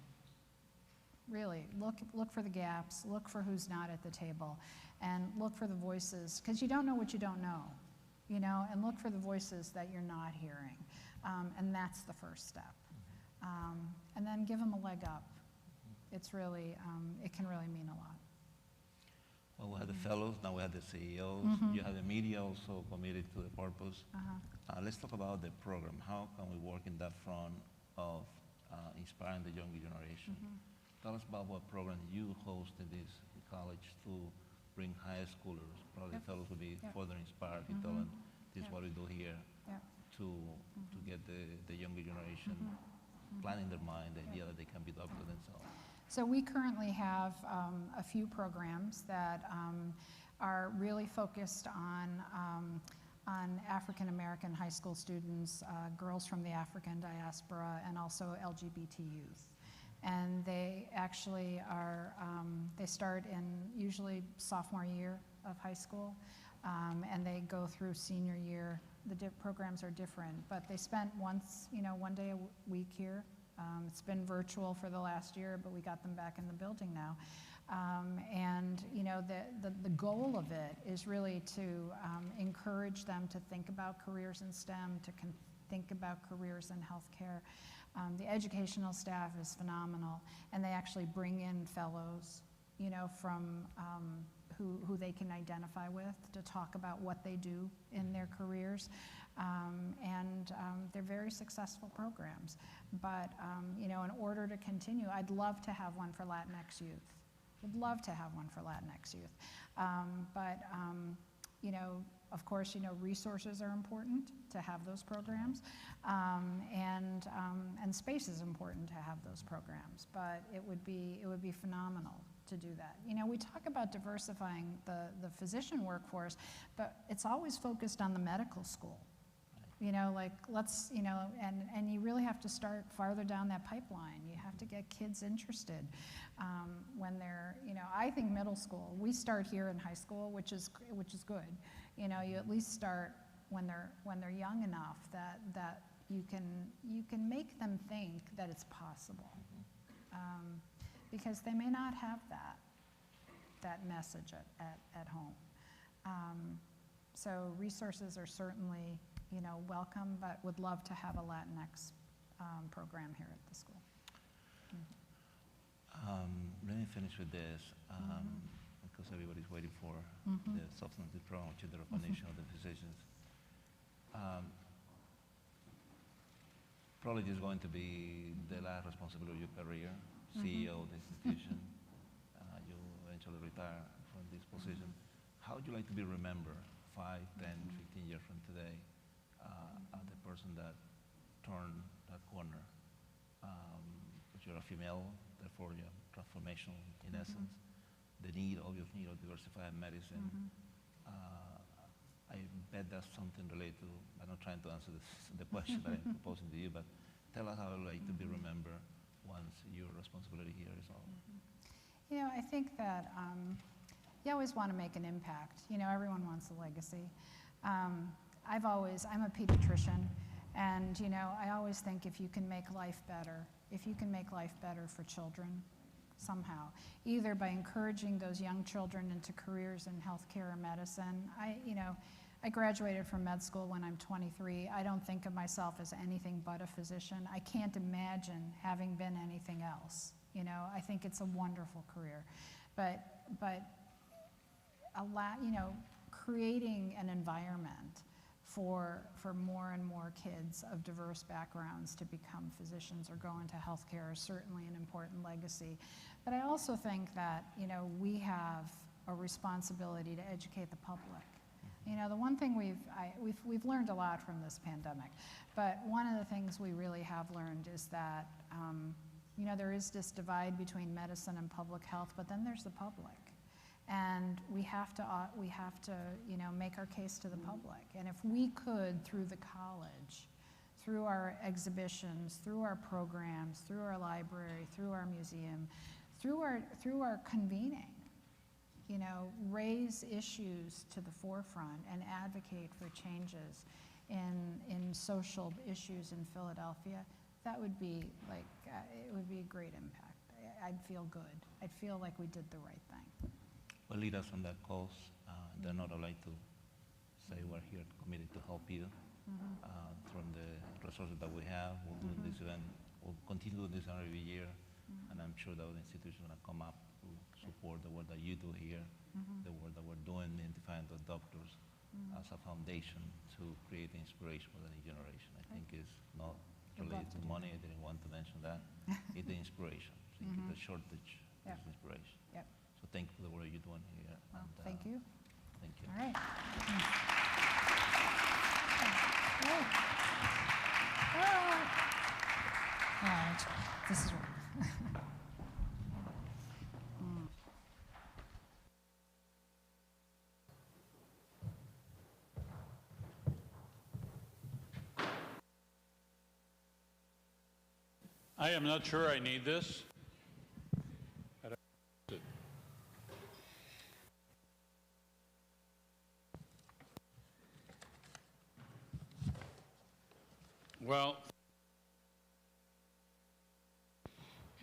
Really, look for the gaps, look for who's not at the table, and look for the voices, because you don't know what you don't know, you know, and look for the voices that you're not hearing. And that's the first step. And then give them a leg up. It's really, it can really mean a lot. Well, we had the fellows, now we have the CEOs. You have the media also committed to the purpose. Let's talk about the program. How can we work in that front of inspiring the younger generation? Tell us about what program you host in this college to bring high schoolers. Probably fellows will be further inspired. You tell them this is what we do here to get the younger generation planning their mind, the idea that they can be doctors themselves. So we currently have a few programs that are really focused on African American high school students, girls from the African diaspora, and also LGBT youth. And they actually are, they start in usually sophomore year of high school, and they go through senior year. The programs are different, but they spent one day a week here. It's been virtual for the last year, but we got them back in the building now. And you know, the goal of it is really to encourage them to think about careers in STEM, to think about careers in healthcare. The educational staff is phenomenal, and they actually bring in fellows, you know, from who they can identify with to talk about what they do in their careers. And they're very successful programs. But, you know, in order to continue, I'd love to have one for Latinx youth. Would love to have one for Latinx youth. But, you know, of course, you know, resources are important to have those programs, and space is important to have those programs. But it would be phenomenal to do that. You know, we talk about diversifying the physician workforce, but it's always focused on the medical school. You know, like let's, you know, and you really have to start farther down that pipeline. You have to get kids interested when they're, you know, I think middle school, we start here in high school, which is good. You know, you at least start when they're young enough that you can make them think that it's possible. Because they may not have that message at home. So resources are certainly, you know, welcome, but would love to have a Latinx program here at the school. Let me finish with this, because everybody's waiting for the substantive program, which is the recognition of the physicians. Probably this is going to be the last responsibility of your career, CEO of the institution. You eventually retire from this position. How would you like to be remembered 5, 10, 15 years from today? The person that turned that corner. But you're a female, therefore you're transformational in essence. The obvious need of diversified medicine. I bet that's something related to, I'm not trying to answer the question that I'm proposing to you, but tell us how you'd like to be remembered once your responsibility here is over. You know, I think that you always want to make an impact. You know, everyone wants a legacy. I'm a pediatrician, and you know, I always think if you can make life better for children somehow, either by encouraging those young children into careers in healthcare or medicine. I graduated from med school when I'm 23. I don't think of myself as anything but a physician. I can't imagine having been anything else. You know, I think it's a wonderful career, but creating an environment for more and more kids of diverse backgrounds to become physicians or go into healthcare is certainly an important legacy. But I also think that, you know, we have a responsibility to educate the public. You know, the one thing we've learned a lot from this pandemic, but one of the things we really have learned is that, you know, there is this divide between medicine and public health, but then there's the public. And we have to, you know, make our case to the public. And if we could, through the college, through our exhibitions, through our programs, through our library, through our museum, through our convening, you know, raise issues to the forefront and advocate for changes in social issues in Philadelphia, that would be like, it would be a great impact. I'd feel good. I'd feel like we did the right thing. Well, lead us on that cause. They're not allowed to say we're here committed to help you. From the resources that we have, we'll do this event. We'll continue doing this every year, and I'm sure that the institution will come up to support the work that you do here, the work that we're doing, identifying the doctors as a foundation to create inspiration for the new generation. I think it's not related to money. I didn't want to mention that. It's the inspiration. I think the shortage is inspiration. Yep. So thank you for the work you're doing here. Well, and, thank you. Thank you. All right. All right. This is right. I am not sure I need this. Well,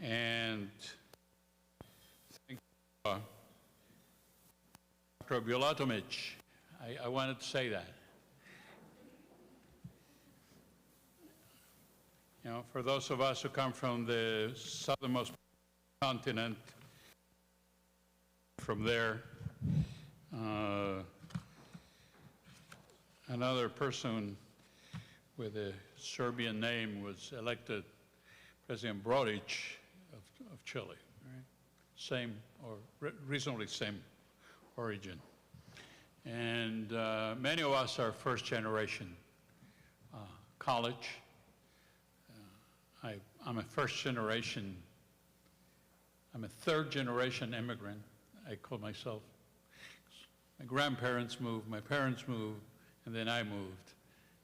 and thank you, Dr. Bulatovic. I wanted to say that. You know, for those of us who come from the southernmost continent, from there, another person with a Serbian name was elected President Brodić of Chile, right? Same or reasonably same origin. And many of us are first generation college. I'm a first generation, I'm a third generation immigrant, I call myself. My grandparents moved, my parents moved, and then I moved.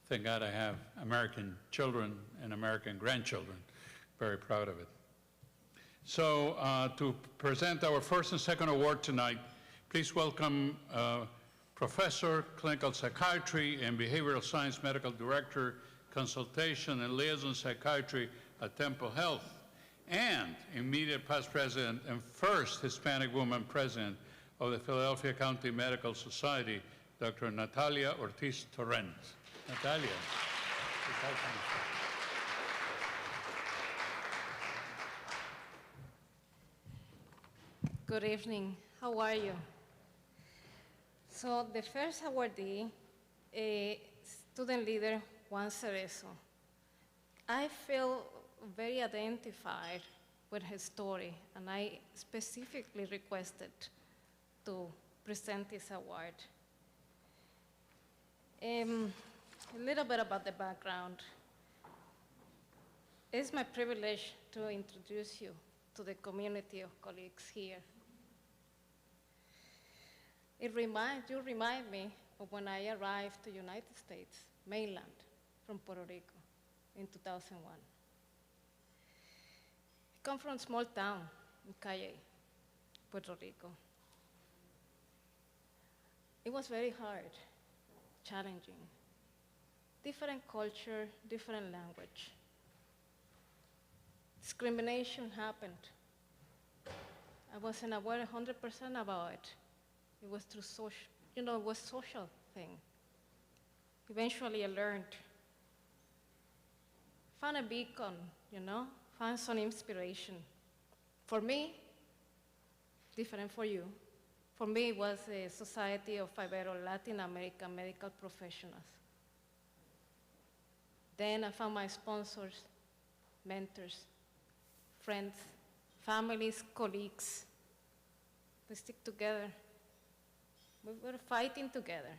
Thank God I have American children and American grandchildren. Very proud of it. So to present our first and second award tonight, please welcome Professor, Clinical Psychiatry and Behavioral Science Medical Director, Consultation and Liaison Psychiatry at Temple Health, and immediate past president and first Hispanic woman president of the Philadelphia County Medical Society, Dr. Natalia Ortiz-Torrent. Natalia. Good evening. How are you? So the first awardee, a student leader, Juan Cerezo. I feel very identified with his story, and I specifically requested to present this award. A little bit about the background. It's my privilege to introduce you to the community of colleagues here. You remind me of when I arrived to the United States, mainland, from Puerto Rico in 2001. I come from a small town in Calle, Puerto Rico. It was very hard, challenging. Different culture, different language. Discrimination happened. I wasn't aware 100% about it. It was through social, it was social thing. Eventually I learned. Found a beacon, found some inspiration. For me, different for you. For me, it was a Society of Ibero-Latin American Medical Professionals. Then I found my sponsors, mentors, friends, families, colleagues. We stick together. We were fighting together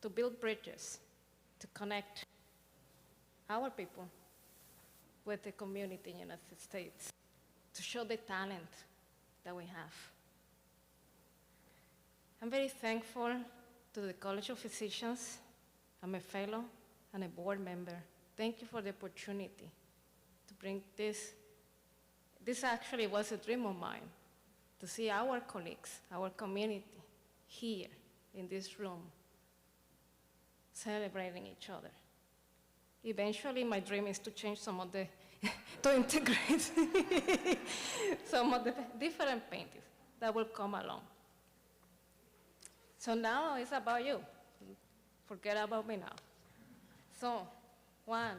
to build bridges, to connect our people with the community in the United States, to show the talent that we have. I'm very thankful to the College of Physicians. I'm a fellow and a board member Thank you for the opportunity to bring this. This actually was a dream of mine, to see our colleagues, our community here in this room, celebrating each other. Eventually, my dream is to change some of the, to integrate some of the different paintings that will come along. So now it's about you. Forget about me now. So, one,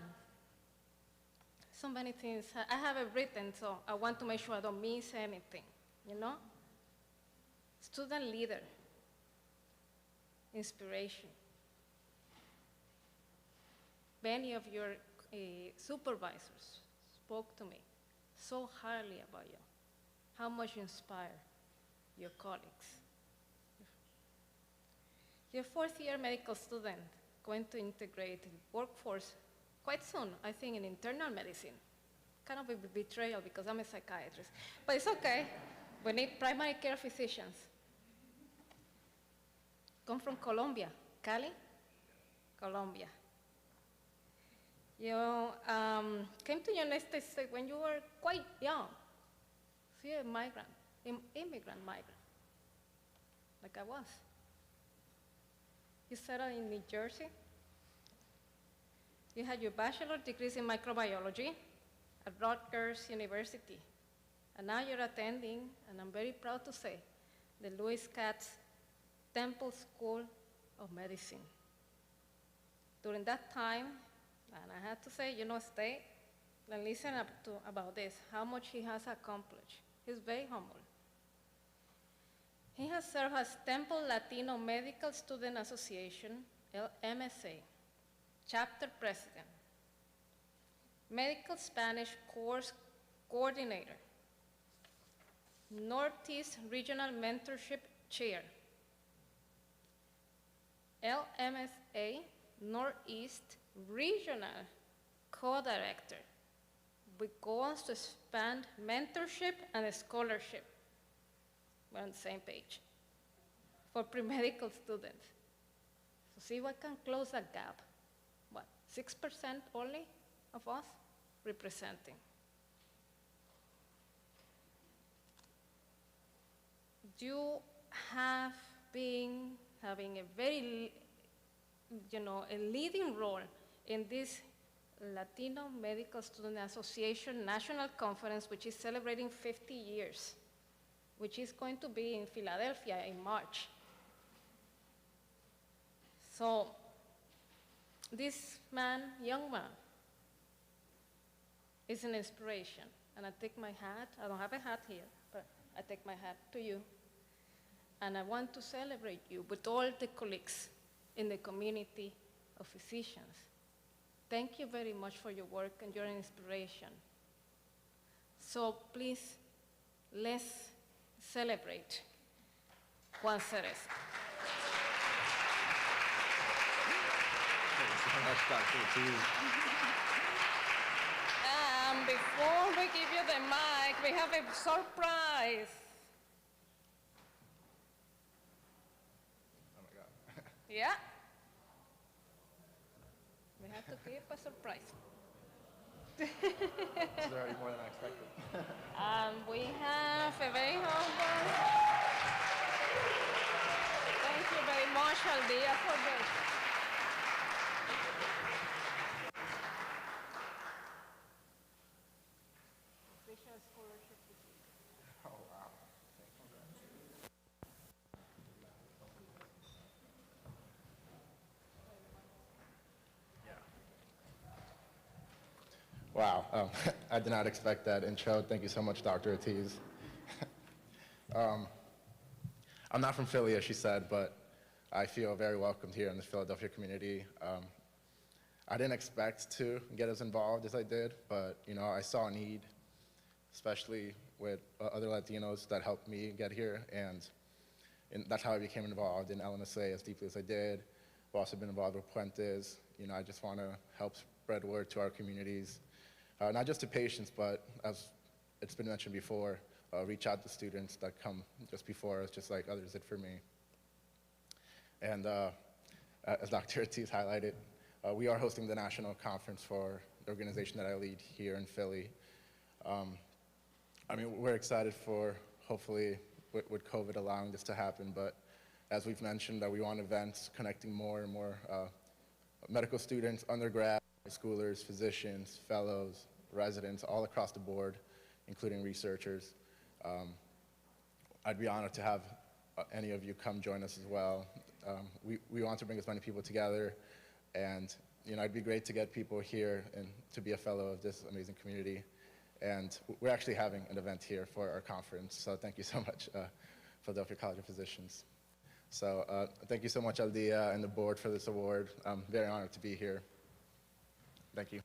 so many things. I have it written, so I want to make sure I don't miss anything, you know? Student leader, inspiration. Many of your supervisors spoke to me so highly about you, how much you inspire your colleagues. Your fourth-year medical student going to integrate the workforce quite soon, I think, in internal medicine. Kind of a betrayal because I'm a psychiatrist, but it's okay. We need primary care physicians. Come from Colombia, Cali, Colombia. You came to the United States when you were quite young. So you're a migrant, immigrant migrant, like I was. You settled in New Jersey. You had your bachelor's degrees in microbiology at Rutgers University. And now you're attending, and I'm very proud to say, the Louis Katz Temple School of Medicine. During that time, and I have to say, you know, stay and listen up to about this, how much he has accomplished. He's very humble. He has served as Temple Latino Medical Student Association, MSA, chapter president, medical Spanish course coordinator, Northeast Regional Mentorship Chair, LMSA Northeast Regional Co-Director, with goals to expand mentorship and scholarship. We're on the same page for pre-medical students. So see if I can close that gap. What, 6% only of us representing? You have been having a very, a leading role in this Latino Medical Student Association National Conference, which is celebrating 50 years, which is going to be in Philadelphia in March. So this man, young man, is an inspiration. And I take my hat, I don't have a hat here, but I take my hat to you. And I want to celebrate you with all the colleagues in the community of physicians. Thank you very much for your work and your inspiration. So please, let's celebrate Juan Ceres. And before we give you the mic, we have a surprise. Oh my God. Yeah. We have to keep a surprise. It's already more than I expected. We have a very humble. Thank you very much, Aldia, for this. Official scholarship. Oh, wow. Wow, I did not expect that intro. Thank you so much, Dr. Ortiz. I'm not from Philly, as she said, but I feel very welcomed here in the Philadelphia community. I didn't expect to get as involved as I did, but I saw a need, especially with other Latinos that helped me get here, and that's how I became involved in LMSA as deeply as I did. I've also been involved with Puentes. I just want to help spread word to our communities. Not just to patients, but as it's been mentioned before, reach out to students that come just before us, just like others did for me. And as Dr. Ortiz highlighted, we are hosting the national conference for the organization that I lead here in Philly. I mean, we're excited for, hopefully, with COVID allowing this to happen, but as we've mentioned, that we want events connecting more and more medical students, undergrad, high schoolers, physicians, fellows, residents, all across the board, including researchers. I'd be honored to have any of you come join us as well. We want to bring as many people together, and it'd be great to get people here and to be a fellow of this amazing community. And we're actually having an event here for our conference, so thank you so much, Philadelphia College of Physicians. So thank you so much, Aldia and the board, for this award. I'm very honored to be here. Thank you.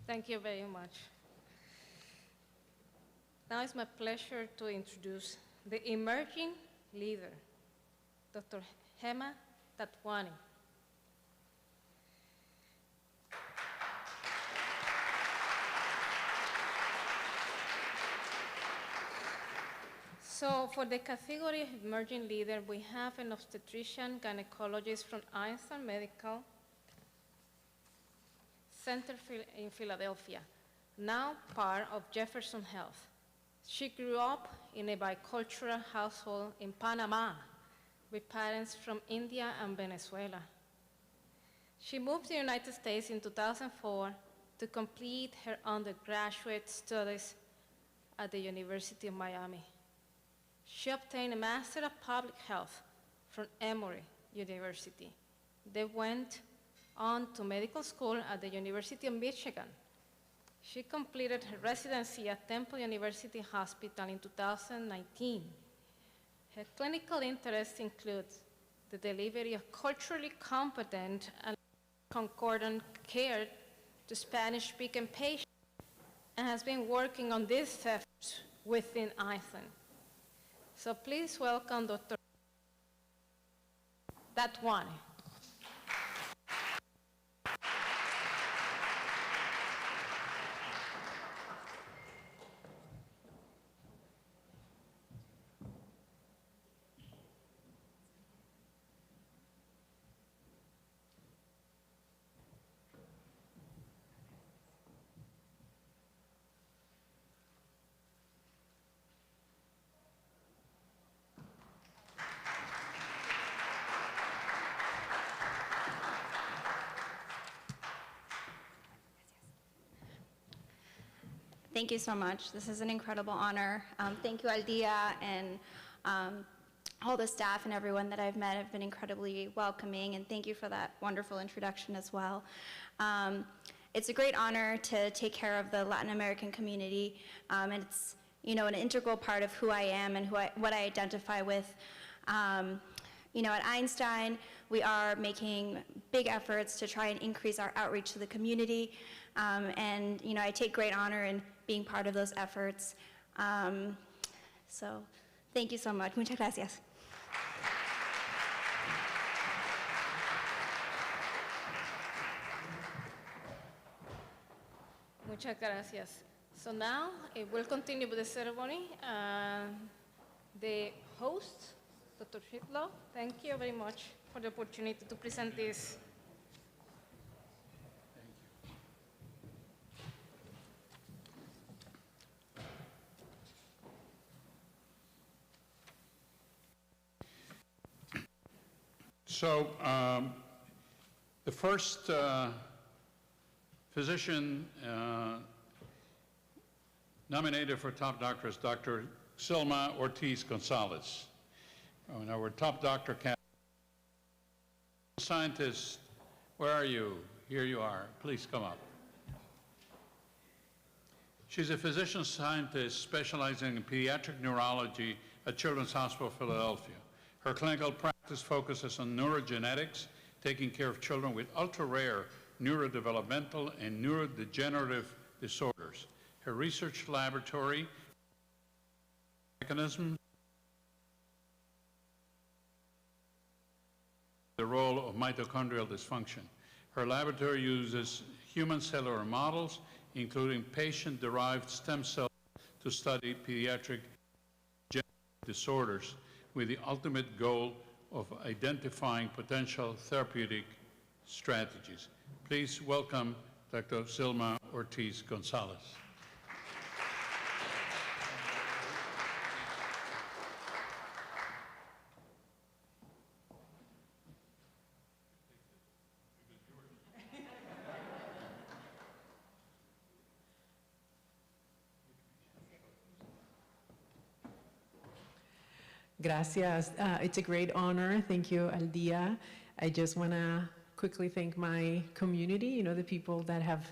Thank you very much. Now it's my pleasure to introduce the emerging leader, Dr. Hema Tatwani. So for the category of emerging leader, we have an obstetrician gynecologist from Einstein Medical Center in Philadelphia, now part of Jefferson Health. She grew up in a bicultural household in Panama with parents from India and Venezuela. She moved to the United States in 2004 to complete her undergraduate studies at the University of Miami. She obtained a Master of Public Health from Emory University. They went on to medical school at the University of Michigan. She completed her residency at Temple University Hospital in 2019. Her clinical interests include the delivery of culturally competent and concordant care to Spanish-speaking patients, and has been working on these efforts within Einstein. So please welcome Dr. Tatwani. Thank you so much. This is an incredible honor. Thank you, Aldia, and all the staff and everyone that I've met have been incredibly welcoming, and thank you for that wonderful introduction as well. It's a great honor to take care of the Latin American community, and it's an integral part of who I am and what I identify with. At Einstein, we are making big efforts to try and increase our outreach to the community, and I take great honor in being part of those efforts. So thank you so much. Muchas gracias. Muchas gracias. So now we'll continue with the ceremony. The host, Dr. Hitler, thank you very much for the opportunity to present this. So the first physician nominated for top doctor is Dr. Silma Ortiz-Gonzalez. And our top doctor scientist, where are you? Here you are. Please come up. She's a physician scientist specializing in pediatric neurology at Children's Hospital of Philadelphia. Her clinical practice focuses on neurogenetics, taking care of children with ultra-rare neurodevelopmental and neurodegenerative disorders. Her research laboratory mechanism, the role of mitochondrial dysfunction. Her laboratory uses human cellular models, including patient-derived stem cells, to study pediatric disorders with the ultimate goal of identifying potential therapeutic strategies. Please welcome Dr. Silma Ortiz-Gonzalez. Gracias. It's a great honor. Thank you, Aldia. I just want to quickly thank my community, the people that have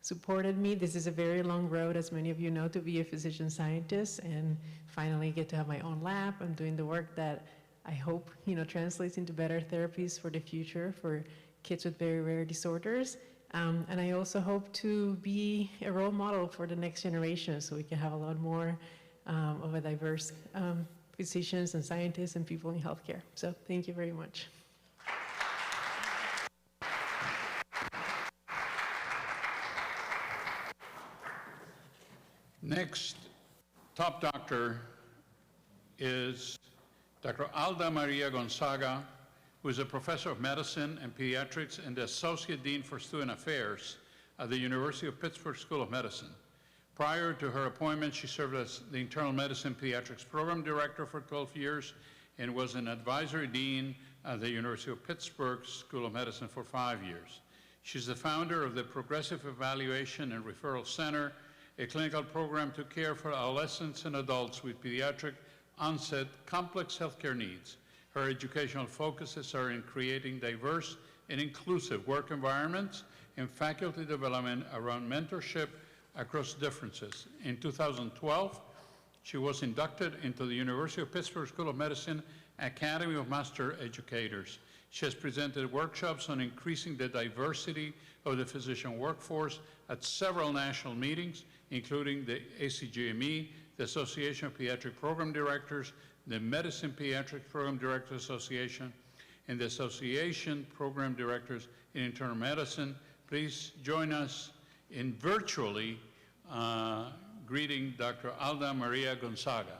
supported me. This is a very long road, as many of you know, to be a physician scientist and finally get to have my own lab. I'm doing the work that I hope, translates into better therapies for the future for kids with very rare disorders. And I also hope to be a role model for the next generation so we can have a lot more of a diverse physicians and scientists and people in healthcare. So thank you very much. Next top doctor is Dr. Alda Maria Gonzaga, who is a professor of medicine and pediatrics and the Associate Dean for Student Affairs at the University of Pittsburgh School of Medicine. Prior to her appointment, she served as the Internal Medicine Pediatrics Program Director for 12 years and was an advisory dean at the University of Pittsburgh School of Medicine for 5 years. She's the founder of the Progressive Evaluation and Referral Center, a clinical program to care for adolescents and adults with pediatric onset complex healthcare needs. Her educational focuses are in creating diverse and inclusive work environments and faculty development around mentorship across differences. In 2012, she was inducted into the University of Pittsburgh School of Medicine Academy of Master Educators. She has presented workshops on increasing the diversity of the physician workforce at several national meetings, including the ACGME, the Association of Pediatric Program Directors, the Medicine Pediatric Program Directors Association, and the Association Program Directors in Internal Medicine. Please join us in virtually greeting Dr. Alda Maria Gonzaga.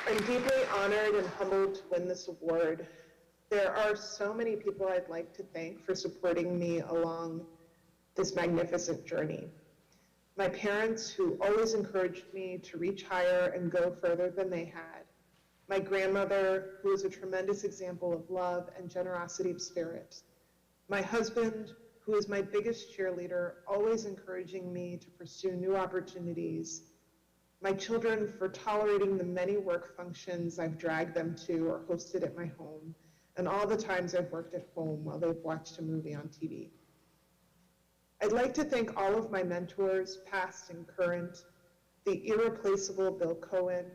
I'm deeply honored and humbled to win this award. There are so many people I'd like to thank for supporting me along this magnificent journey. My parents, who always encouraged me to reach higher and go further than they had. My grandmother, who is a tremendous example of love and generosity of spirit. My husband, who is my biggest cheerleader, always encouraging me to pursue new opportunities. My children, for tolerating the many work functions I've dragged them to or hosted at my home, and all the times I've worked at home while they've watched a movie on TV. I'd like to thank all of my mentors, past and current, the irreplaceable Bill Cohen,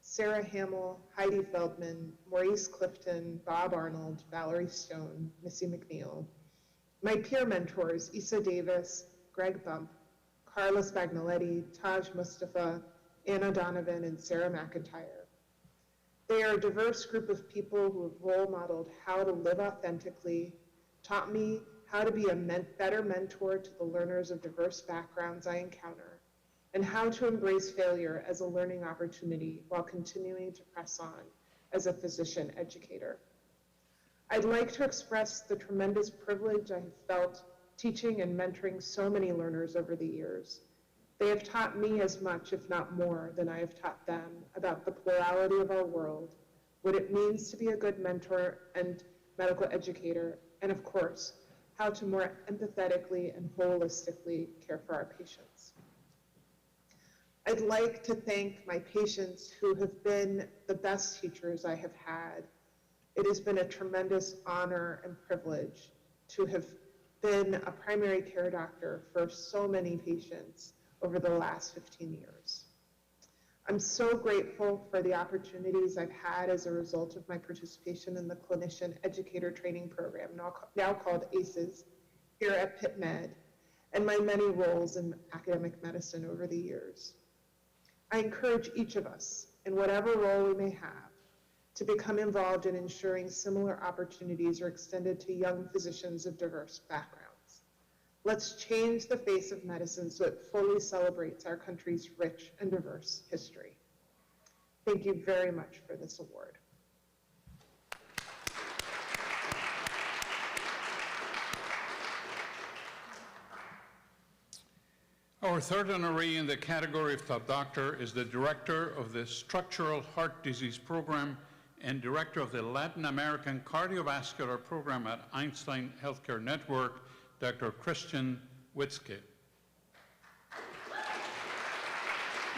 Sarah Hamill, Heidi Feldman, Maurice Clifton, Bob Arnold, Valerie Stone, Missy McNeil. My peer mentors, Issa Davis, Greg Bump, Carla Spagnoletti, Taj Mustafa, Anna Donovan, and Sarah McIntyre. They are a diverse group of people who have role modeled how to live authentically, taught me how to be a better mentor to the learners of diverse backgrounds I encounter, and how to embrace failure as a learning opportunity while continuing to press on as a physician educator. I'd like to express the tremendous privilege I have felt teaching and mentoring so many learners over the years. They have taught me as much, if not more, than I have taught them about the plurality of our world, what it means to be a good mentor and medical educator, and of course, how to more empathetically and holistically care for our patients. I'd like to thank my patients who have been the best teachers I have had. It has been a tremendous honor and privilege to have been a primary care doctor for so many patients over the last 15 years. I'm so grateful for the opportunities I've had as a result of my participation in the Clinician Educator Training Program, now called ACES, here at Pitt Med, and my many roles in academic medicine over the years. I encourage each of us, in whatever role we may have, to become involved in ensuring similar opportunities are extended to young physicians of diverse backgrounds. Let's change the face of medicine so it fully celebrates our country's rich and diverse history. Thank you very much for this award. Our third honoree in the category of Top Doctor is the Director of the Structural Heart Disease Program and Director of the Latin American Cardiovascular Program at Einstein Healthcare Network, Dr. Christian Witzke.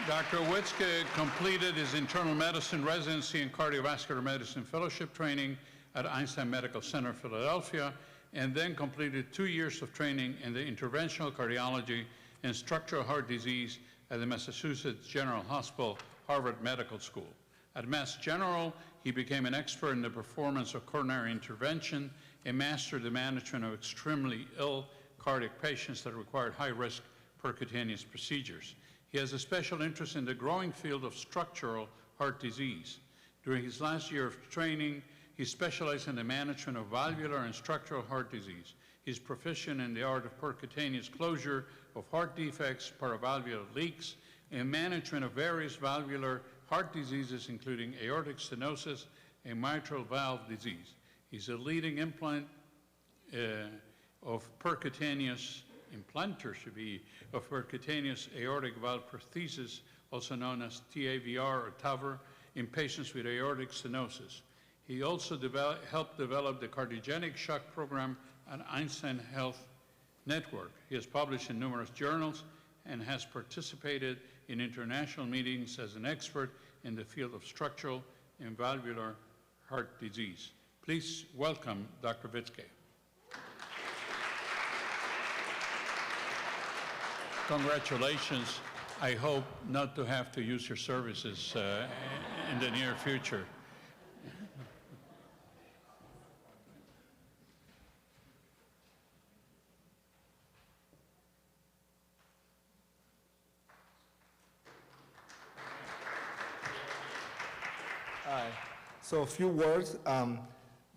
Dr. Witzke completed his internal medicine residency and cardiovascular medicine fellowship training at Einstein Medical Center, Philadelphia, and then completed 2 years of training in the interventional cardiology and structural heart disease at the Massachusetts General Hospital, Harvard Medical School. At Mass General, he became an expert in the performance of coronary intervention and mastered the management of extremely ill cardiac patients that required high-risk percutaneous procedures. He has a special interest in the growing field of structural heart disease. During his last year of training, he specialized in the management of valvular and structural heart disease. He's proficient in the art of percutaneous closure of heart defects, paravalvular leaks, and management of various valvular heart diseases, including aortic stenosis and mitral valve disease. He's a leading implanter of percutaneous aortic valve prosthesis, also known as TAVR or TAVR, in patients with aortic stenosis. He also helped develop the cardiogenic shock program at Einstein Health Network. He has published in numerous journals and has participated in international meetings as an expert in the field of structural and valvular heart disease. Please welcome Dr. Witzke. Congratulations. I hope not to have to use your services in the near future. Hi. So a few words.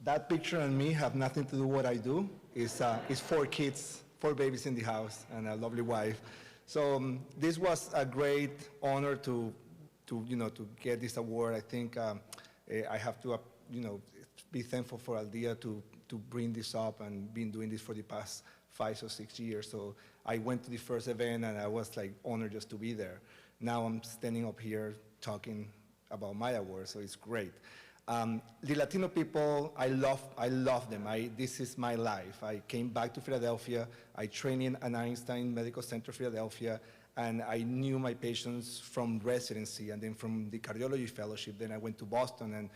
That picture and me have nothing to do with what I do. It's 4 kids, 4 babies in the house, and a lovely wife. So this was a great honor to get this award. I think I have to be thankful for Aldea to bring this up, and been doing this for the past 5 or 6 years. So I went to the first event and I was like honored just to be there. Now I'm standing up here talking about my award, so it's great. The Latino people, I love them. This is my life. I came back to Philadelphia. I trained in an Einstein Medical Center, Philadelphia, and I knew my patients from residency and then from the cardiology fellowship. Then I went to Boston, and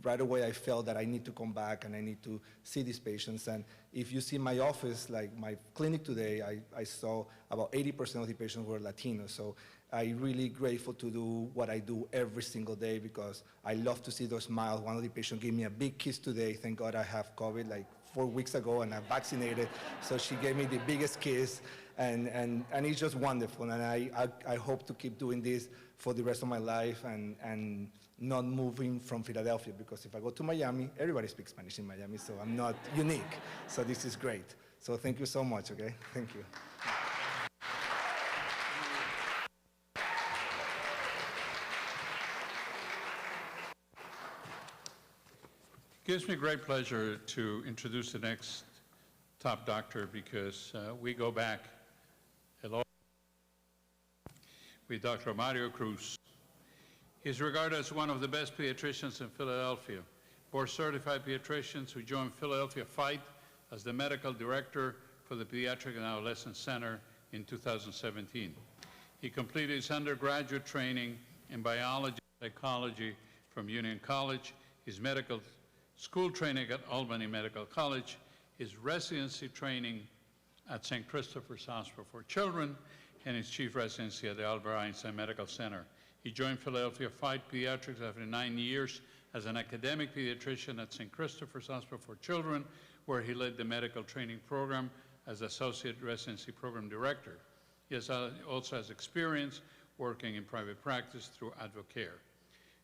right away I felt that I need to come back and I need to see these patients. And if you see my office, like my clinic today, I saw about 80% of the patients were Latino. So I'm really grateful to do what I do every single day because I love to see those smiles. One of the patients gave me a big kiss today. Thank God I have COVID like 4 weeks ago and I'm vaccinated. So she gave me the biggest kiss, and it's just wonderful. And I hope to keep doing this for the rest of my life and not moving from Philadelphia, because if I go to Miami, everybody speaks Spanish in Miami, so I'm not unique. So this is great. So thank you so much, okay? Thank you. It gives me great pleasure to introduce the next top doctor because we go back a lot with Dr. Mario Cruz. He's regarded as one of the best pediatricians in Philadelphia. Board-certified pediatricians who joined Philadelphia Fight as the medical director for the Pediatric and Adolescent Center in 2017. He completed his undergraduate training in biology and psychology from Union College, his medical school training at Albany Medical College, his residency training at St. Christopher's Hospital for Children, and his chief residency at the Albert Einstein Medical Center. He joined Philadelphia Fight Pediatrics after 9 years as an academic pediatrician at St. Christopher's Hospital for Children, where he led the medical training program as Associate Residency Program Director. He also has experience working in private practice through Advocare.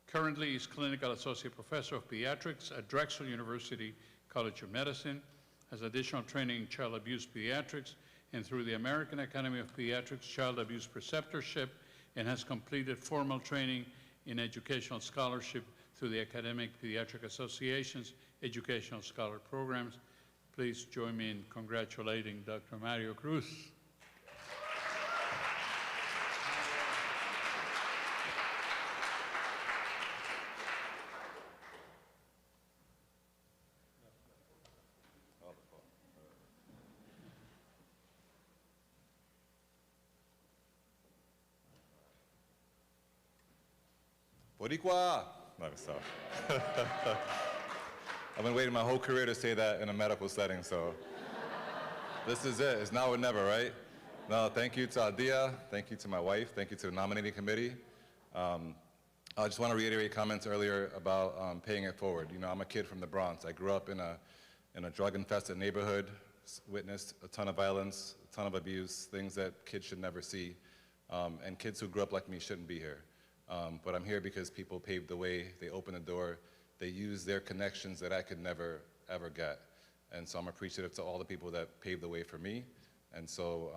Currently, he's Clinical Associate Professor of Pediatrics at Drexel University College of Medicine, has additional training in child abuse pediatrics and through the American Academy of Pediatrics Child Abuse Preceptorship, and has completed formal training in educational scholarship through the Academic Pediatric Association's Educational Scholar Programs. Please join me in congratulating Dr. Mario Cruz. Boricua! No, stop. I've been waiting my whole career to say that in a medical setting, so this is it. It's now or never, right? No, thank you to Aldia. Thank you to my wife. Thank you to the nominating committee. I just want to reiterate comments earlier about paying it forward. You know, I'm a kid from the Bronx. I grew up in a drug-infested neighborhood, witnessed a ton of violence, a ton of abuse, things that kids should never see, and kids who grew up like me shouldn't be here. But I'm here because people paved the way, they opened the door, they used their connections that I could never, ever get. And so I'm appreciative to all the people that paved the way for me. And so,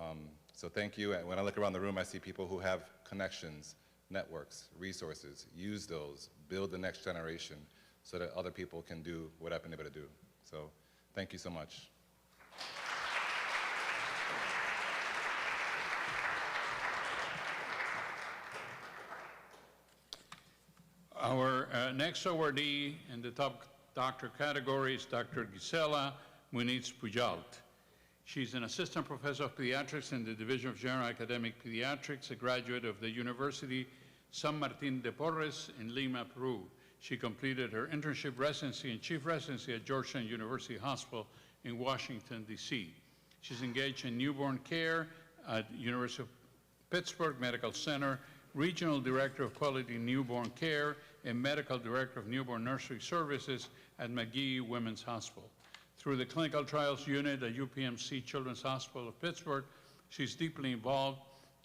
so thank you. And when I look around the room, I see people who have connections, networks, resources. Use those, build the next generation so that other people can do what I've been able to do. So thank you so much. Our next awardee in the top doctor category is Dr. Gisela Muniz Pujolt. She's an assistant professor of pediatrics in the Division of General Academic Pediatrics, a graduate of the University San Martin de Porres in Lima, Peru. She completed her internship residency and chief residency at Georgetown University Hospital in Washington, D.C. She's engaged in newborn care at University of Pittsburgh Medical Center, Regional Director of Quality Newborn Care, and Medical Director of Newborn Nursery Services at McGee Women's Hospital. Through the Clinical Trials Unit at UPMC Children's Hospital of Pittsburgh, she's deeply involved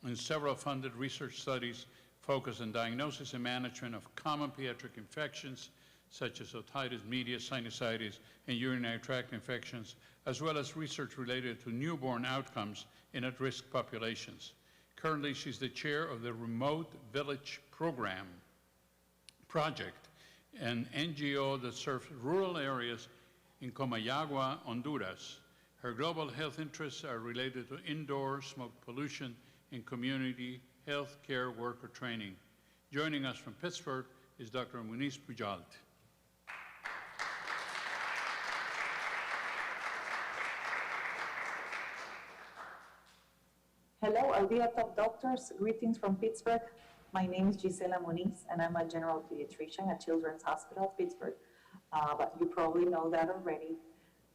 in several funded research studies focused on diagnosis and management of common pediatric infections, such as otitis media, sinusitis, and urinary tract infections, as well as research related to newborn outcomes in at-risk populations. Currently, she's the chair of the Remote Village Project, an NGO that serves rural areas in Comayagua, Honduras. Her global health interests are related to indoor smoke pollution and community health care worker training. Joining us from Pittsburgh is Dr. Muniz Pujolt. Hello, Día Top Doctors. Greetings from Pittsburgh. My name is Gisela Muniz, and I'm a general pediatrician at Children's Hospital of Pittsburgh. But you probably know that already.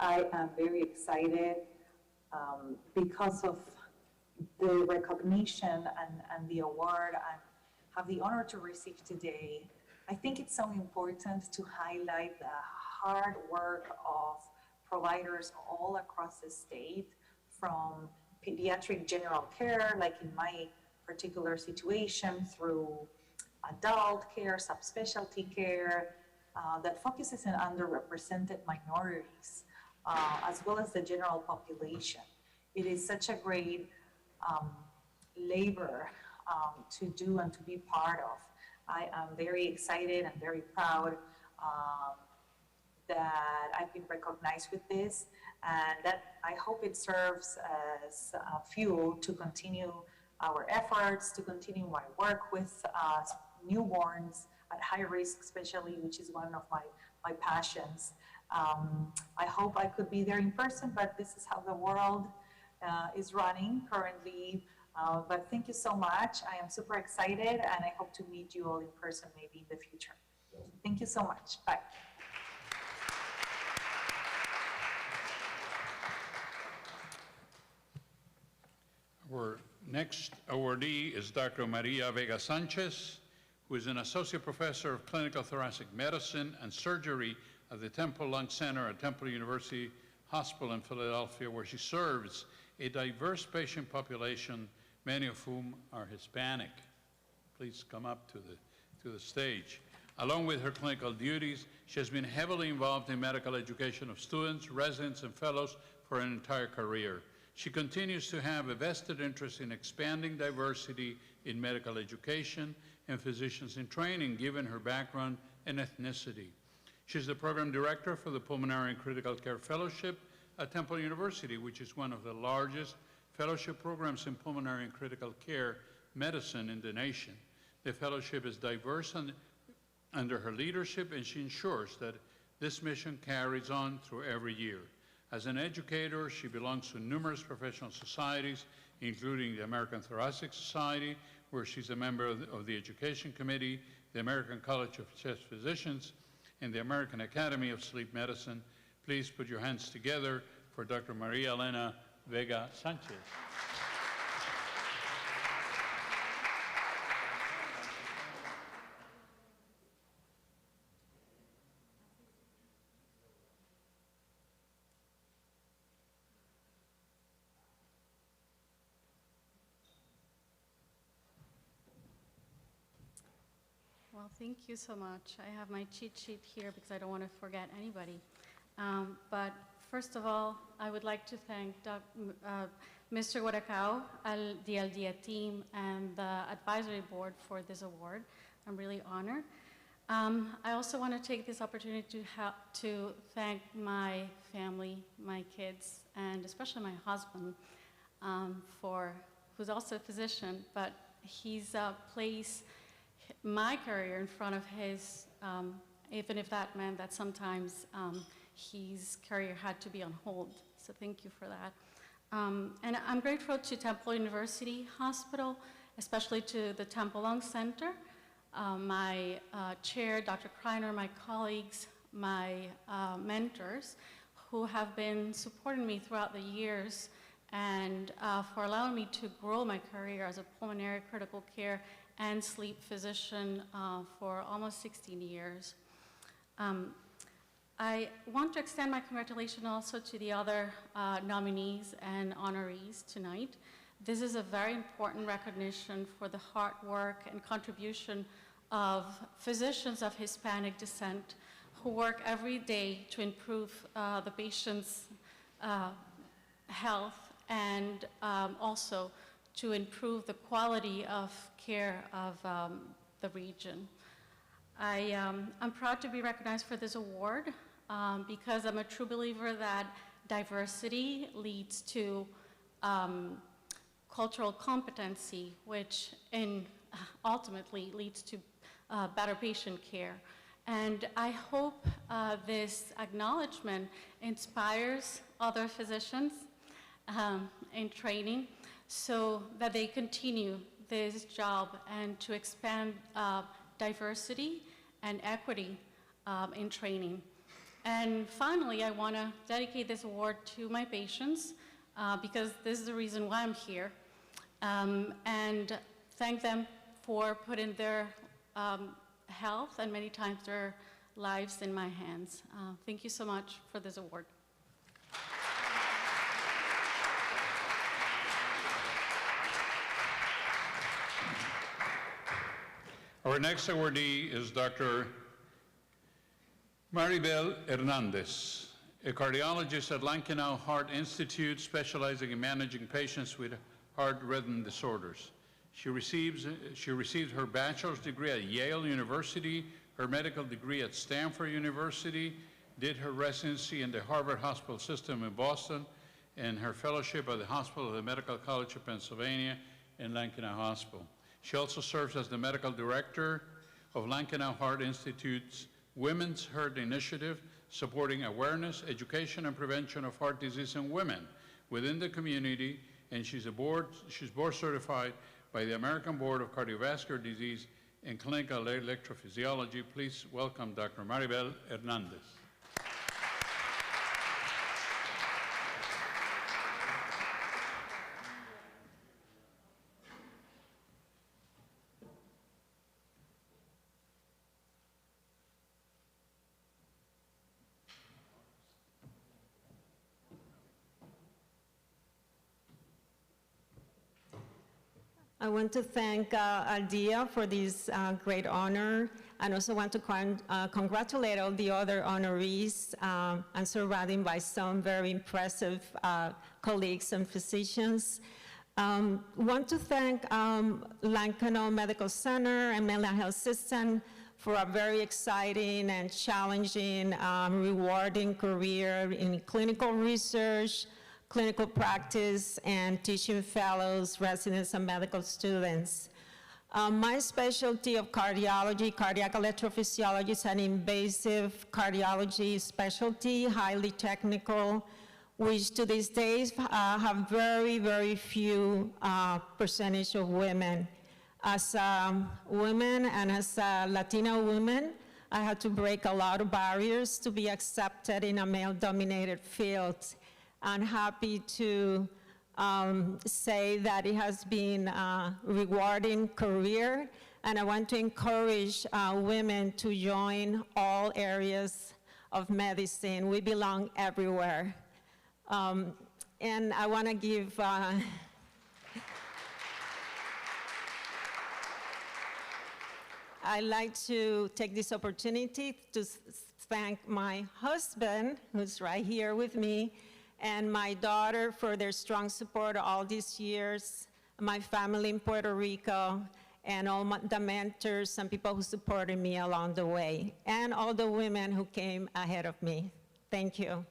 I am very excited because of the recognition and the award I have the honor to receive today. I think it's so important to highlight the hard work of providers all across the state, from pediatric general care, like in my particular situation, through adult care, subspecialty care, that focuses on underrepresented minorities, as well as the general population. It is such a great labor to do and to be part of. I am very excited and very proud that I've been recognized with this, and that I hope it serves as fuel to continue our efforts, to continue my work with newborns at high risk, especially, which is one of my passions. I hope I could be there in person, but this is how the world is running currently. But thank you so much. I am super excited, and I hope to meet you all in person maybe in the future. Thank you so much. Bye. Our next awardee is Dr. Maria Vega Sanchez, who is an associate professor of clinical thoracic medicine and surgery at the Temple Lung Center at Temple University Hospital in Philadelphia, where she serves a diverse patient population, many of whom are Hispanic. Please come up to the stage. Along with her clinical duties, she has been heavily involved in medical education of students, residents, and fellows for an entire career. She continues to have a vested interest in expanding diversity in medical education and physicians in training, given her background and ethnicity. She's the program director for the Pulmonary and Critical Care Fellowship at Temple University, which is one of the largest fellowship programs in pulmonary and critical care medicine in the nation. The fellowship is diverse under her leadership, and she ensures that this mission carries on through every year. As an educator, she belongs to numerous professional societies, including the American Thoracic Society, where she's a member of the Education Committee, the American College of Chest Physicians, and the American Academy of Sleep Medicine. Please put your hands together for Dr. Maria Elena Vega Sanchez. Well, thank you so much. I have my cheat sheet here because I don't want to forget anybody. But first of all, I would like to thank Mr. Guaracao, the Aldia team, and the advisory board for this award. I'm really honored. I also want to take this opportunity to thank my family, my kids, and especially my husband, who's also a physician, but he's placed my career in front of his, even if that meant that sometimes his career had to be on hold. So thank you for that. And I'm grateful to Temple University Hospital, especially to the Temple Lung Center, my chair, Dr. Kreiner, my colleagues, my mentors, who have been supporting me throughout the years and for allowing me to grow my career as a pulmonary critical care and sleep physician for almost 16 years. I want to extend my congratulations also to the other nominees and honorees tonight. This is a very important recognition for the hard work and contribution of physicians of Hispanic descent who work every day to improve the patient's health and also to improve the quality of care of the region. I'm proud to be recognized for this award because I'm a true believer that diversity leads to cultural competency, which ultimately leads to better patient care. And I hope this acknowledgement inspires other physicians in training so that they continue this job and to expand diversity and equity in training. And finally, I want to dedicate this award to my patients because this is the reason why I'm here, and thank them for putting their health and many times their lives in my hands. Thank you so much for this award. Our next awardee is Dr. Maribel Hernandez, a cardiologist at Lankenau Heart Institute specializing in managing patients with heart rhythm disorders. She received her bachelor's degree at Yale University, her medical degree at Stanford University, did her residency in the Harvard Hospital System in Boston, and her fellowship at the Hospital of the Medical College of Pennsylvania and Lankenau Hospital. She also serves as the medical director of Lankenau Heart Institute's Women's Heart Initiative, supporting awareness, education, and prevention of heart disease in women within the community, and she's board certified by the American Board of Cardiovascular Disease and Clinical Electrophysiology. Please welcome Dr. Maribel Hernandez. I want to thank Aldia for this great honor, and also want to congratulate all the other honorees. I'm surrounded by some very impressive colleagues and physicians. Want to thank Lancano Medical Center and Mental Health System for a very exciting and challenging, rewarding career in clinical research, clinical practice, and teaching fellows, residents, and medical students. My specialty of cardiology, cardiac electrophysiology, is an invasive cardiology specialty, highly technical, which to these days have very, very few percentage of women. As a woman and as a Latina woman, I had to break a lot of barriers to be accepted in a male-dominated field. I'm happy to say that it has been a rewarding career, and I want to encourage women to join all areas of medicine. We belong everywhere. And I want to give I'd like to take this opportunity to thank my husband, who's right here with me, and my daughter for their strong support all these years, my family in Puerto Rico, and all the mentors and people who supported me along the way, and all the women who came ahead of me. Thank you.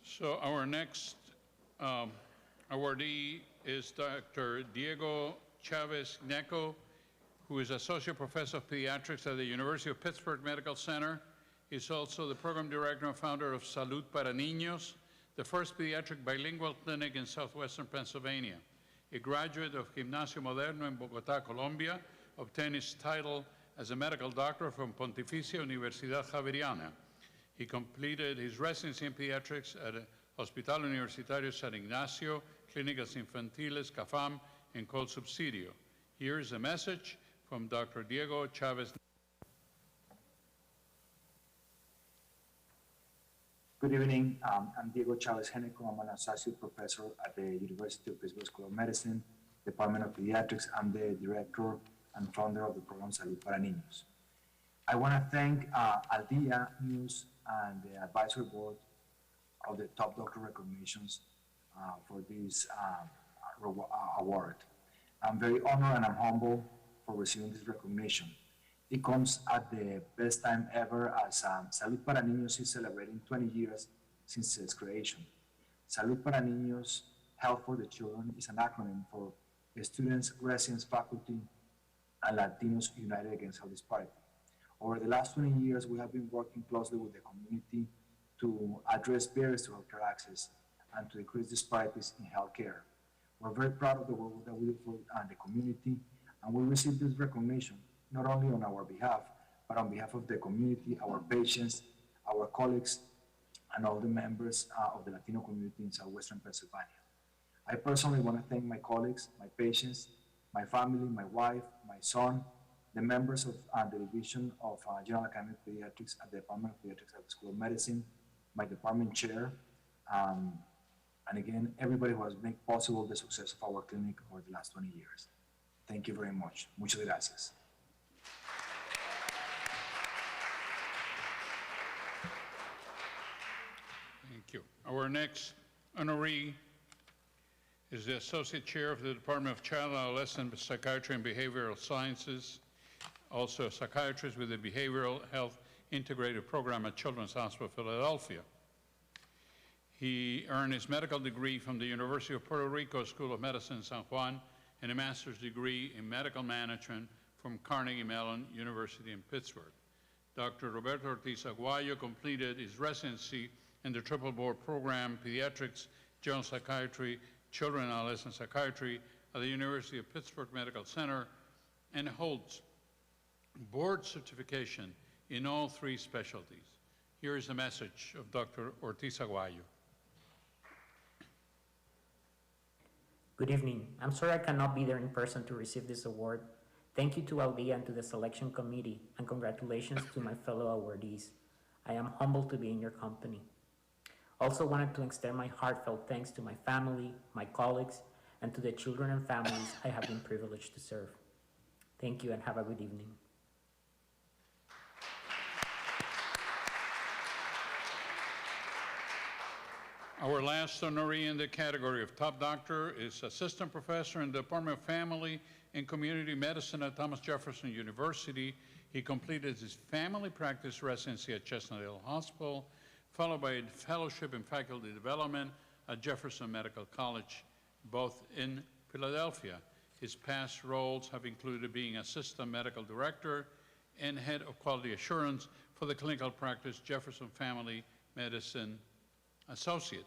So our next awardee is Dr. Diego Chavez Neko, who is Associate Professor of Pediatrics at the University of Pittsburgh Medical Center. He's also the Program Director and founder of Salud para Niños, the first pediatric bilingual clinic in southwestern Pennsylvania. A graduate of Gimnasio Moderno in Bogotá, Colombia, obtained his title as a medical doctor from Pontificia Universidad Javeriana. He completed his residency in pediatrics at Hospital Universitario San Ignacio, Clínicas Infantiles, CAFAM, and Colsubsidio. Here's a message from Dr. Diego Chavez. Good evening. I'm Diego Chavez Henrico. I'm an associate professor at the University of Pittsburgh School of Medicine, Department of Pediatrics. I'm the director and founder of the program Salud para Niños. I want to thank Aldia News and the advisory board of the Top Doctor recognitions for this award. I'm very honored and I'm humble for receiving this recognition. It comes at the best time ever as Salud para Niños is celebrating 20 years since its creation. Salud para Niños, Health for the Children, is an acronym for Students, Residents, Faculty, and Latinos United Against Health Disparity. Over the last 20 years, we have been working closely with the community to address barriers to healthcare access and to decrease disparities in healthcare. We're very proud of the work that we do for the community, and we receive this recognition not only on our behalf, but on behalf of the community, our patients, our colleagues, and all the members of the Latino community in southwestern Pennsylvania. I personally want to thank my colleagues, my patients, my family, my wife, my son, the members of the Division of General Academic Pediatrics at the Department of Pediatrics at the School of Medicine, my department chair, and again, everybody who has made possible the success of our clinic over the last 20 years. Thank you very much. Muchas gracias. Thank you. Our next honoree is the Associate Chair of the Department of Child and Adolescent Psychiatry and Behavioral Sciences, also a psychiatrist with the Behavioral Health Integrated Program at Children's Hospital Philadelphia. He earned his medical degree from the University of Puerto Rico School of Medicine in San Juan and a master's degree in medical management from Carnegie Mellon University in Pittsburgh. Dr. Roberto Ortiz-Aguayo completed his residency in the triple board program, Pediatrics, General Psychiatry, Children and Adolescent Psychiatry at the University of Pittsburgh Medical Center, and holds board certification in all three specialties. Here is a message of Dr. Ortiz-Aguayo. Good evening. I'm sorry I cannot be there in person to receive this award. Thank you to Aldia and to the selection committee, and congratulations to my fellow awardees. I am humbled to be in your company. Also wanted to extend my heartfelt thanks to my family, my colleagues, and to the children and families I have been privileged to serve. Thank you and have a good evening. Our last honoree in the category of Top Doctor is Assistant Professor in the Department of Family and Community Medicine at Thomas Jefferson University. He completed his family practice residency at Chestnut Hill Hospital, followed by a fellowship in faculty development at Jefferson Medical College, both in Philadelphia. His past roles have included being Assistant Medical Director and Head of Quality Assurance for the clinical practice Jefferson Family Medicine Associate.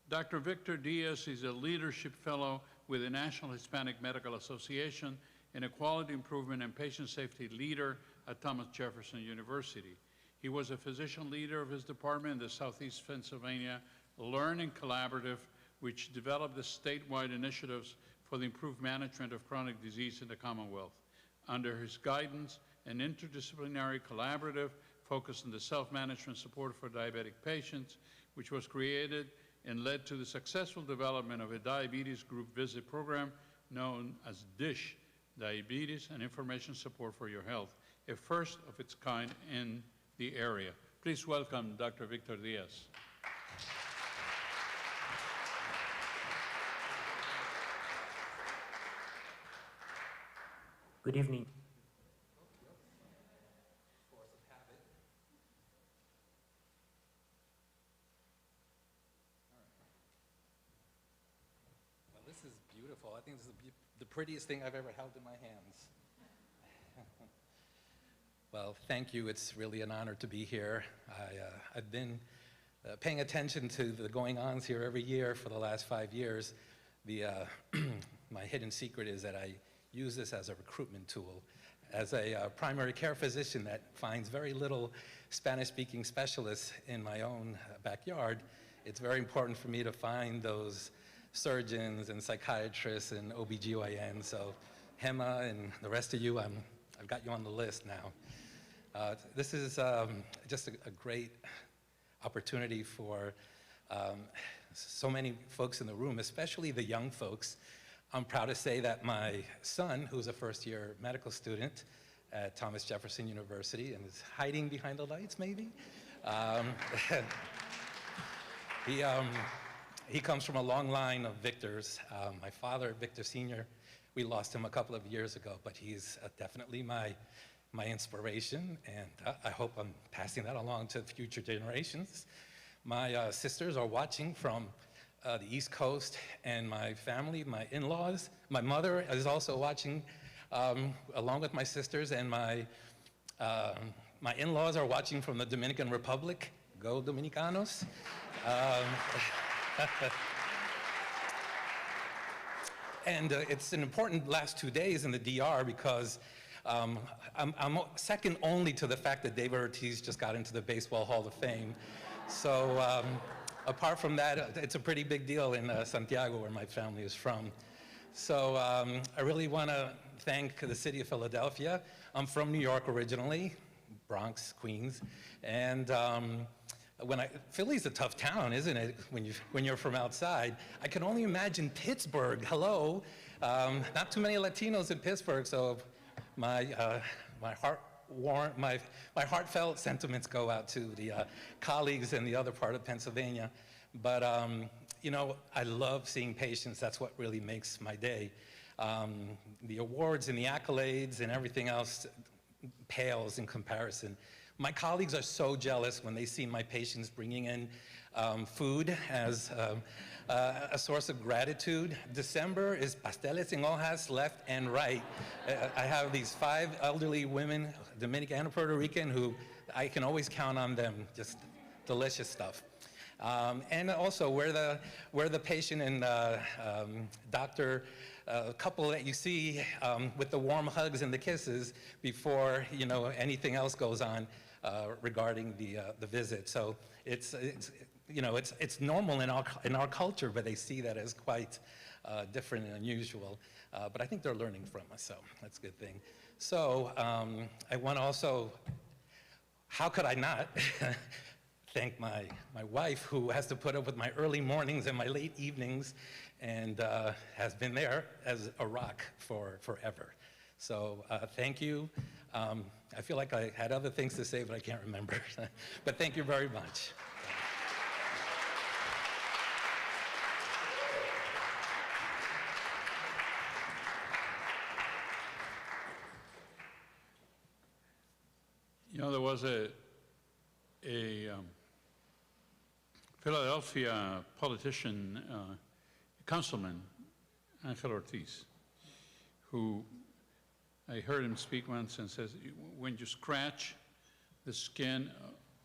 Dr. Victor Diaz is a Leadership Fellow with the National Hispanic Medical Association and a Quality Improvement and Patient Safety Leader at Thomas Jefferson University. He was a physician leader of his department in the Southeast Pennsylvania Learning Collaborative, which developed the statewide initiatives for the improved management of chronic disease in the Commonwealth. Under his guidance, an interdisciplinary collaborative focused on the self-management support for diabetic patients, which was created and led to the successful development of a diabetes group visit program known as DISH, Diabetes and Information Support for Your Health, a first of its kind in the area. Please welcome Dr. Victor Diaz. Good evening. This is beautiful. I think this is the prettiest thing I've ever held in my hands. Well, thank you. It's really an honor to be here. I've been paying attention to the going-ons here every year for the last 5 years. My hidden secret is that I use this as a recruitment tool. As a primary care physician that finds very little Spanish-speaking specialists in my own backyard, it's very important for me to find those surgeons and psychiatrists and OBGYN. So Hema and the rest of you, I've got you on the list now. This is just a great opportunity for so many folks in the room, especially the young folks. I'm proud to say that my son, who's a first-year medical student at Thomas Jefferson University and is hiding behind the lights, maybe, he comes from a long line of Victors. My father, Victor Sr., we lost him a couple of years ago, but he's definitely my inspiration, and I hope I'm passing that along to future generations. My sisters are watching from the East Coast, and my family, my in-laws, my mother is also watching along with my sisters, and my in-laws are watching from the Dominican Republic. Go Dominicanos. And it's an important last 2 days in the DR because I'm second only to the fact that David Ortiz just got into the Baseball Hall of Fame. So apart from that, it's a pretty big deal in Santiago, where my family is from. So I really want to thank the city of Philadelphia. I'm from New York originally, Bronx, Queens, and Philly's a tough town, isn't it, when you're from outside? I can only imagine Pittsburgh. Hello. Not too many Latinos in Pittsburgh, so my heartfelt sentiments go out to the colleagues in the other part of Pennsylvania. But you know, I love seeing patients. That's what really makes my day. The awards and the accolades and everything else pales in comparison. My colleagues are so jealous when they see my patients bringing in food as a source of gratitude. December is pasteles en hojas left and right. I have these 5 elderly women, Dominican and Puerto Rican, who I can always count on them, just delicious stuff. And also, we're the patient and doctor couple that you see with the warm hugs and the kisses before anything else goes on regarding the visit. So it's you know, it's normal in our culture, but they see that as quite different and unusual. But I think they're learning from us, so that's a good thing. So I want to also, how could I not thank my wife, who has to put up with my early mornings and my late evenings, and has been there as a rock for forever. So thank you. I feel like I had other things to say, but I can't remember. But thank you very much. You know, there was a Philadelphia politician, councilman, Angel Ortiz, who I heard him speak once and says, when you scratch the skin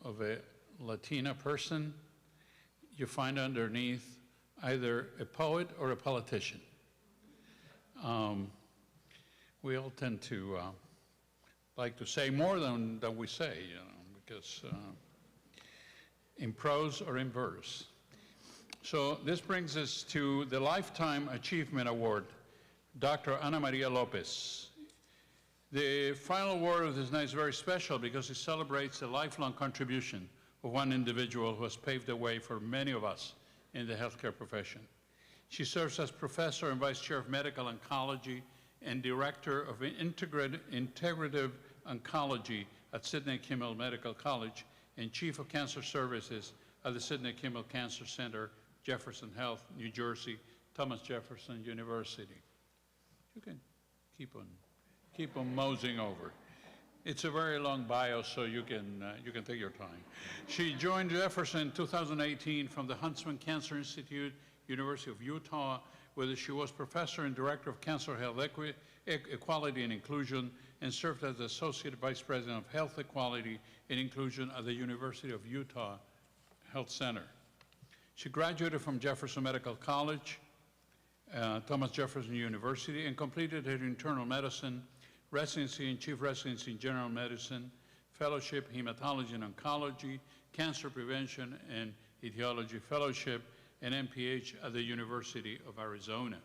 of a Latina person, you find underneath either a poet or a politician. We all tend to like to say more than we say, you know, because in prose or in verse. So this brings us to the Lifetime Achievement Award, Dr. Ana Maria Lopez. The final award of this night is very special because it celebrates the lifelong contribution of one individual who has paved the way for many of us in the healthcare profession. She serves as professor and vice chair of medical oncology and director of integrative oncology at Sidney Kimmel Medical College and chief of cancer services at the Sidney Kimmel Cancer Center, Jefferson Health, New Jersey, Thomas Jefferson University. You can keep on moseying over. It's a very long bio, so you can take your time. She joined Jefferson in 2018 from the Huntsman Cancer Institute, University of Utah, where she was professor and director of cancer health equality and inclusion, and served as associate vice president of health equality and inclusion at the University of Utah Health Center. She graduated from Jefferson Medical College, Thomas Jefferson University, and completed her internal medicine residency and chief residency in general medicine, fellowship, hematology and oncology, cancer prevention and etiology fellowship, and MPH at the University of Arizona.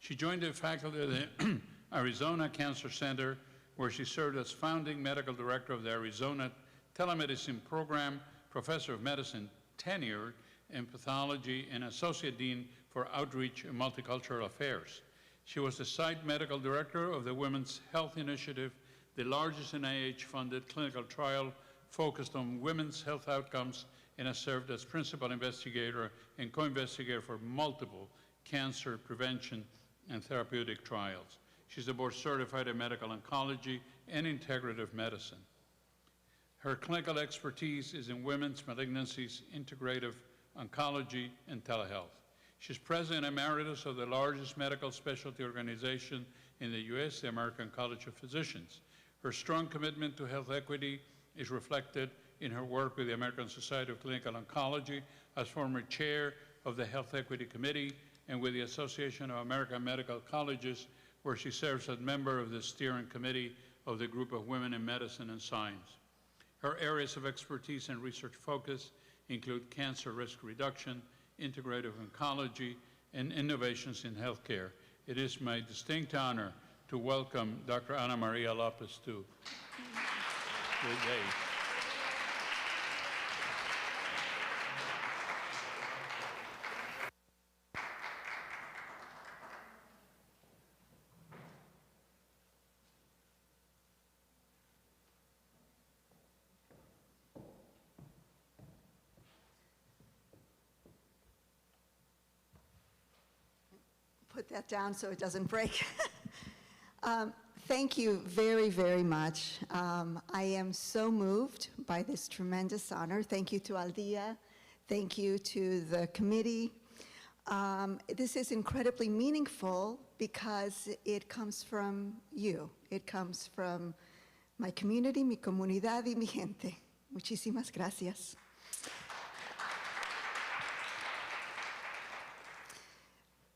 She joined the faculty of the Arizona Cancer Center, where she served as founding medical director of the Arizona Telemedicine Program, professor of medicine tenured in pathology, and associate dean for outreach and multicultural affairs. She was the site medical director of the Women's Health Initiative, the largest NIH-funded clinical trial focused on women's health outcomes, and has served as principal investigator and co-investigator for multiple cancer prevention and therapeutic trials. She's a board certified in medical oncology and integrative medicine. Her clinical expertise is in women's malignancies, integrative oncology, and telehealth. She's president emeritus of the largest medical specialty organization in the U.S., the American College of Physicians. Her strong commitment to health equity is reflected in her work with the American Society of Clinical Oncology as former chair of the Health Equity Committee and with the Association of American Medical Colleges, where she serves as member of the steering committee of the Group of Women in Medicine and Science. Her areas of expertise and research focus include cancer risk reduction, integrative oncology, and innovations in healthcare. It is my distinct honor to welcome Dr. Ana Maria Lopez to the dais. Put that down so it doesn't break. Thank you very, very much. I am so moved by this tremendous honor. Thank you to Aldia. Thank you to the committee. This is incredibly meaningful because it comes from you. It comes from my community, mi comunidad y mi gente. Muchísimas gracias.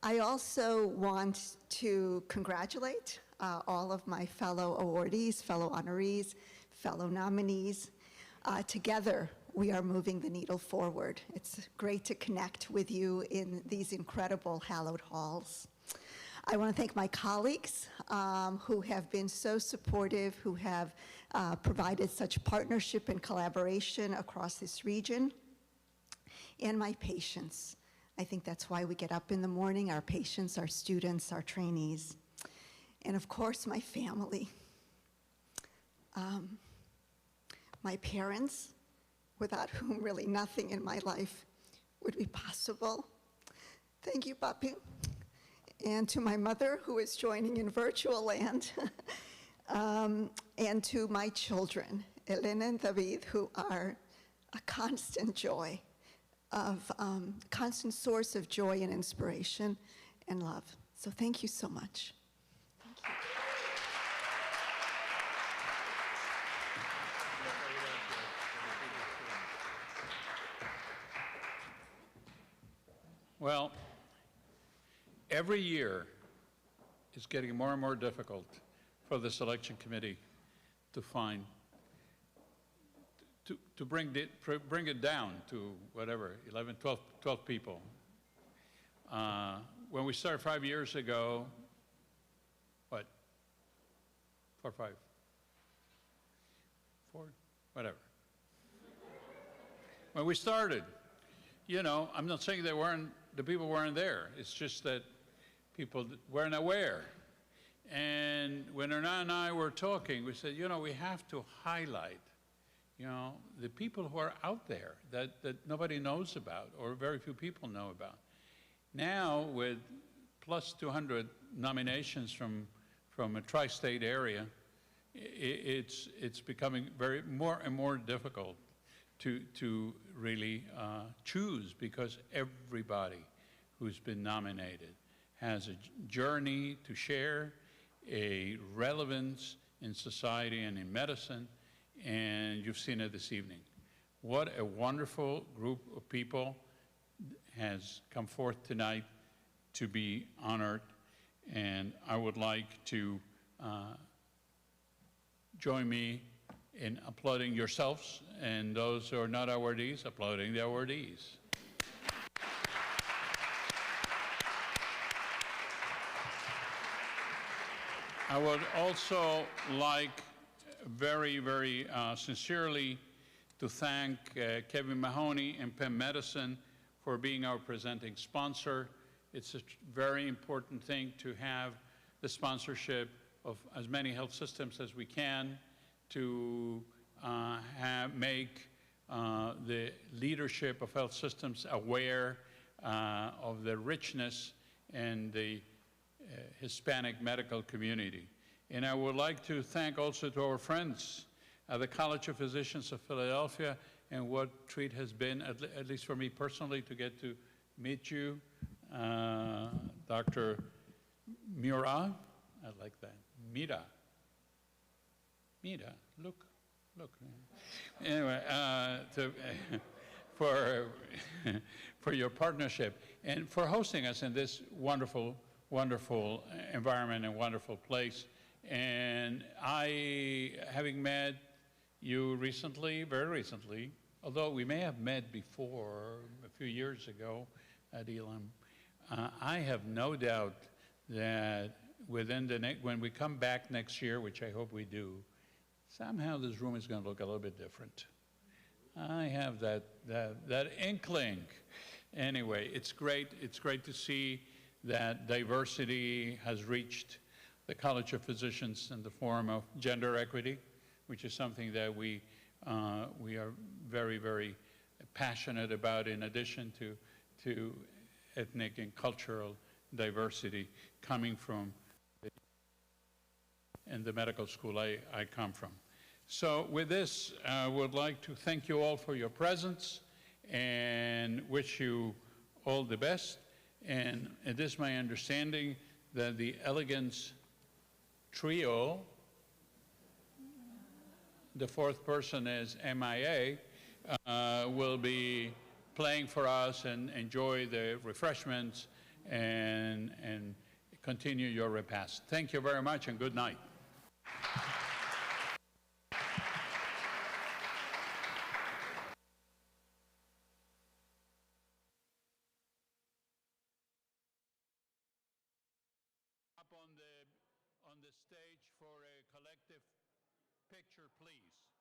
I also want to congratulate all of my fellow awardees, fellow honorees, fellow nominees. Together, we are moving the needle forward. It's great to connect with you in these incredible hallowed halls. I want to thank my colleagues who have been so supportive, who have provided such partnership and collaboration across this region, and my patients. I think that's why we get up in the morning, our patients, our students, our trainees, and of course, my family. My parents, without whom really nothing in my life would be possible. Thank you, Papi. And to my mother, who is joining in virtual land, and to my children, Elena and David, who are a constant joy, constant source of joy and inspiration and love. So thank you so much. Thank you. Well, every year it's getting more and more difficult for the selection committee to find, to bring it down to whatever, 11, 12 people. When we started 5 years ago, what, 4 or 5? 4, whatever. When we started, you know, I'm not saying the people weren't there. It's just that people weren't aware. And when Hernan and I were talking, we said, you know, we have to highlight, you know, the people who are out there that nobody knows about or very few people know about. Now, with plus 200 nominations from a tri-state area, it's becoming more and more difficult to really choose, because everybody who's been nominated has a journey to share, a relevance in society and in medicine, and you've seen it this evening. What a wonderful group of people has come forth tonight to be honored, and I would like to join me in applauding yourselves and those who are not awardees, applauding the awardees. I would also like very, very sincerely to thank Kevin Mahoney and Penn Medicine for being our presenting sponsor. It's a very important thing to have the sponsorship of as many health systems as we can to make the leadership of health systems aware of the richness and the Hispanic medical community. And I would like to thank also to our friends at the College of Physicians of Philadelphia, and what treat has been, at least for me personally, to get to meet you, Dr. Mira, I like that, Mira, look. Anyway, for your partnership and for hosting us in this wonderful environment and wonderful place. And I, having met you recently, very recently, although we may have met before a few years ago at Elam, I have no doubt that within when we come back next year, which I hope we do, somehow this room is going to look a little bit different. I have that inkling. Anyway, it's great to see that diversity has reached the College of Physicians in the form of gender equity, which is something that we are very, very passionate about, in addition to ethnic and cultural diversity coming from the medical school I come from. So with this, I would like to thank you all for your presence and wish you all the best. And it is my understanding that the Elegance Trio, the fourth person is MIA, will be playing for us and enjoy the refreshments and continue your repast. Thank you very much and good night. on the stage for a collective picture, please.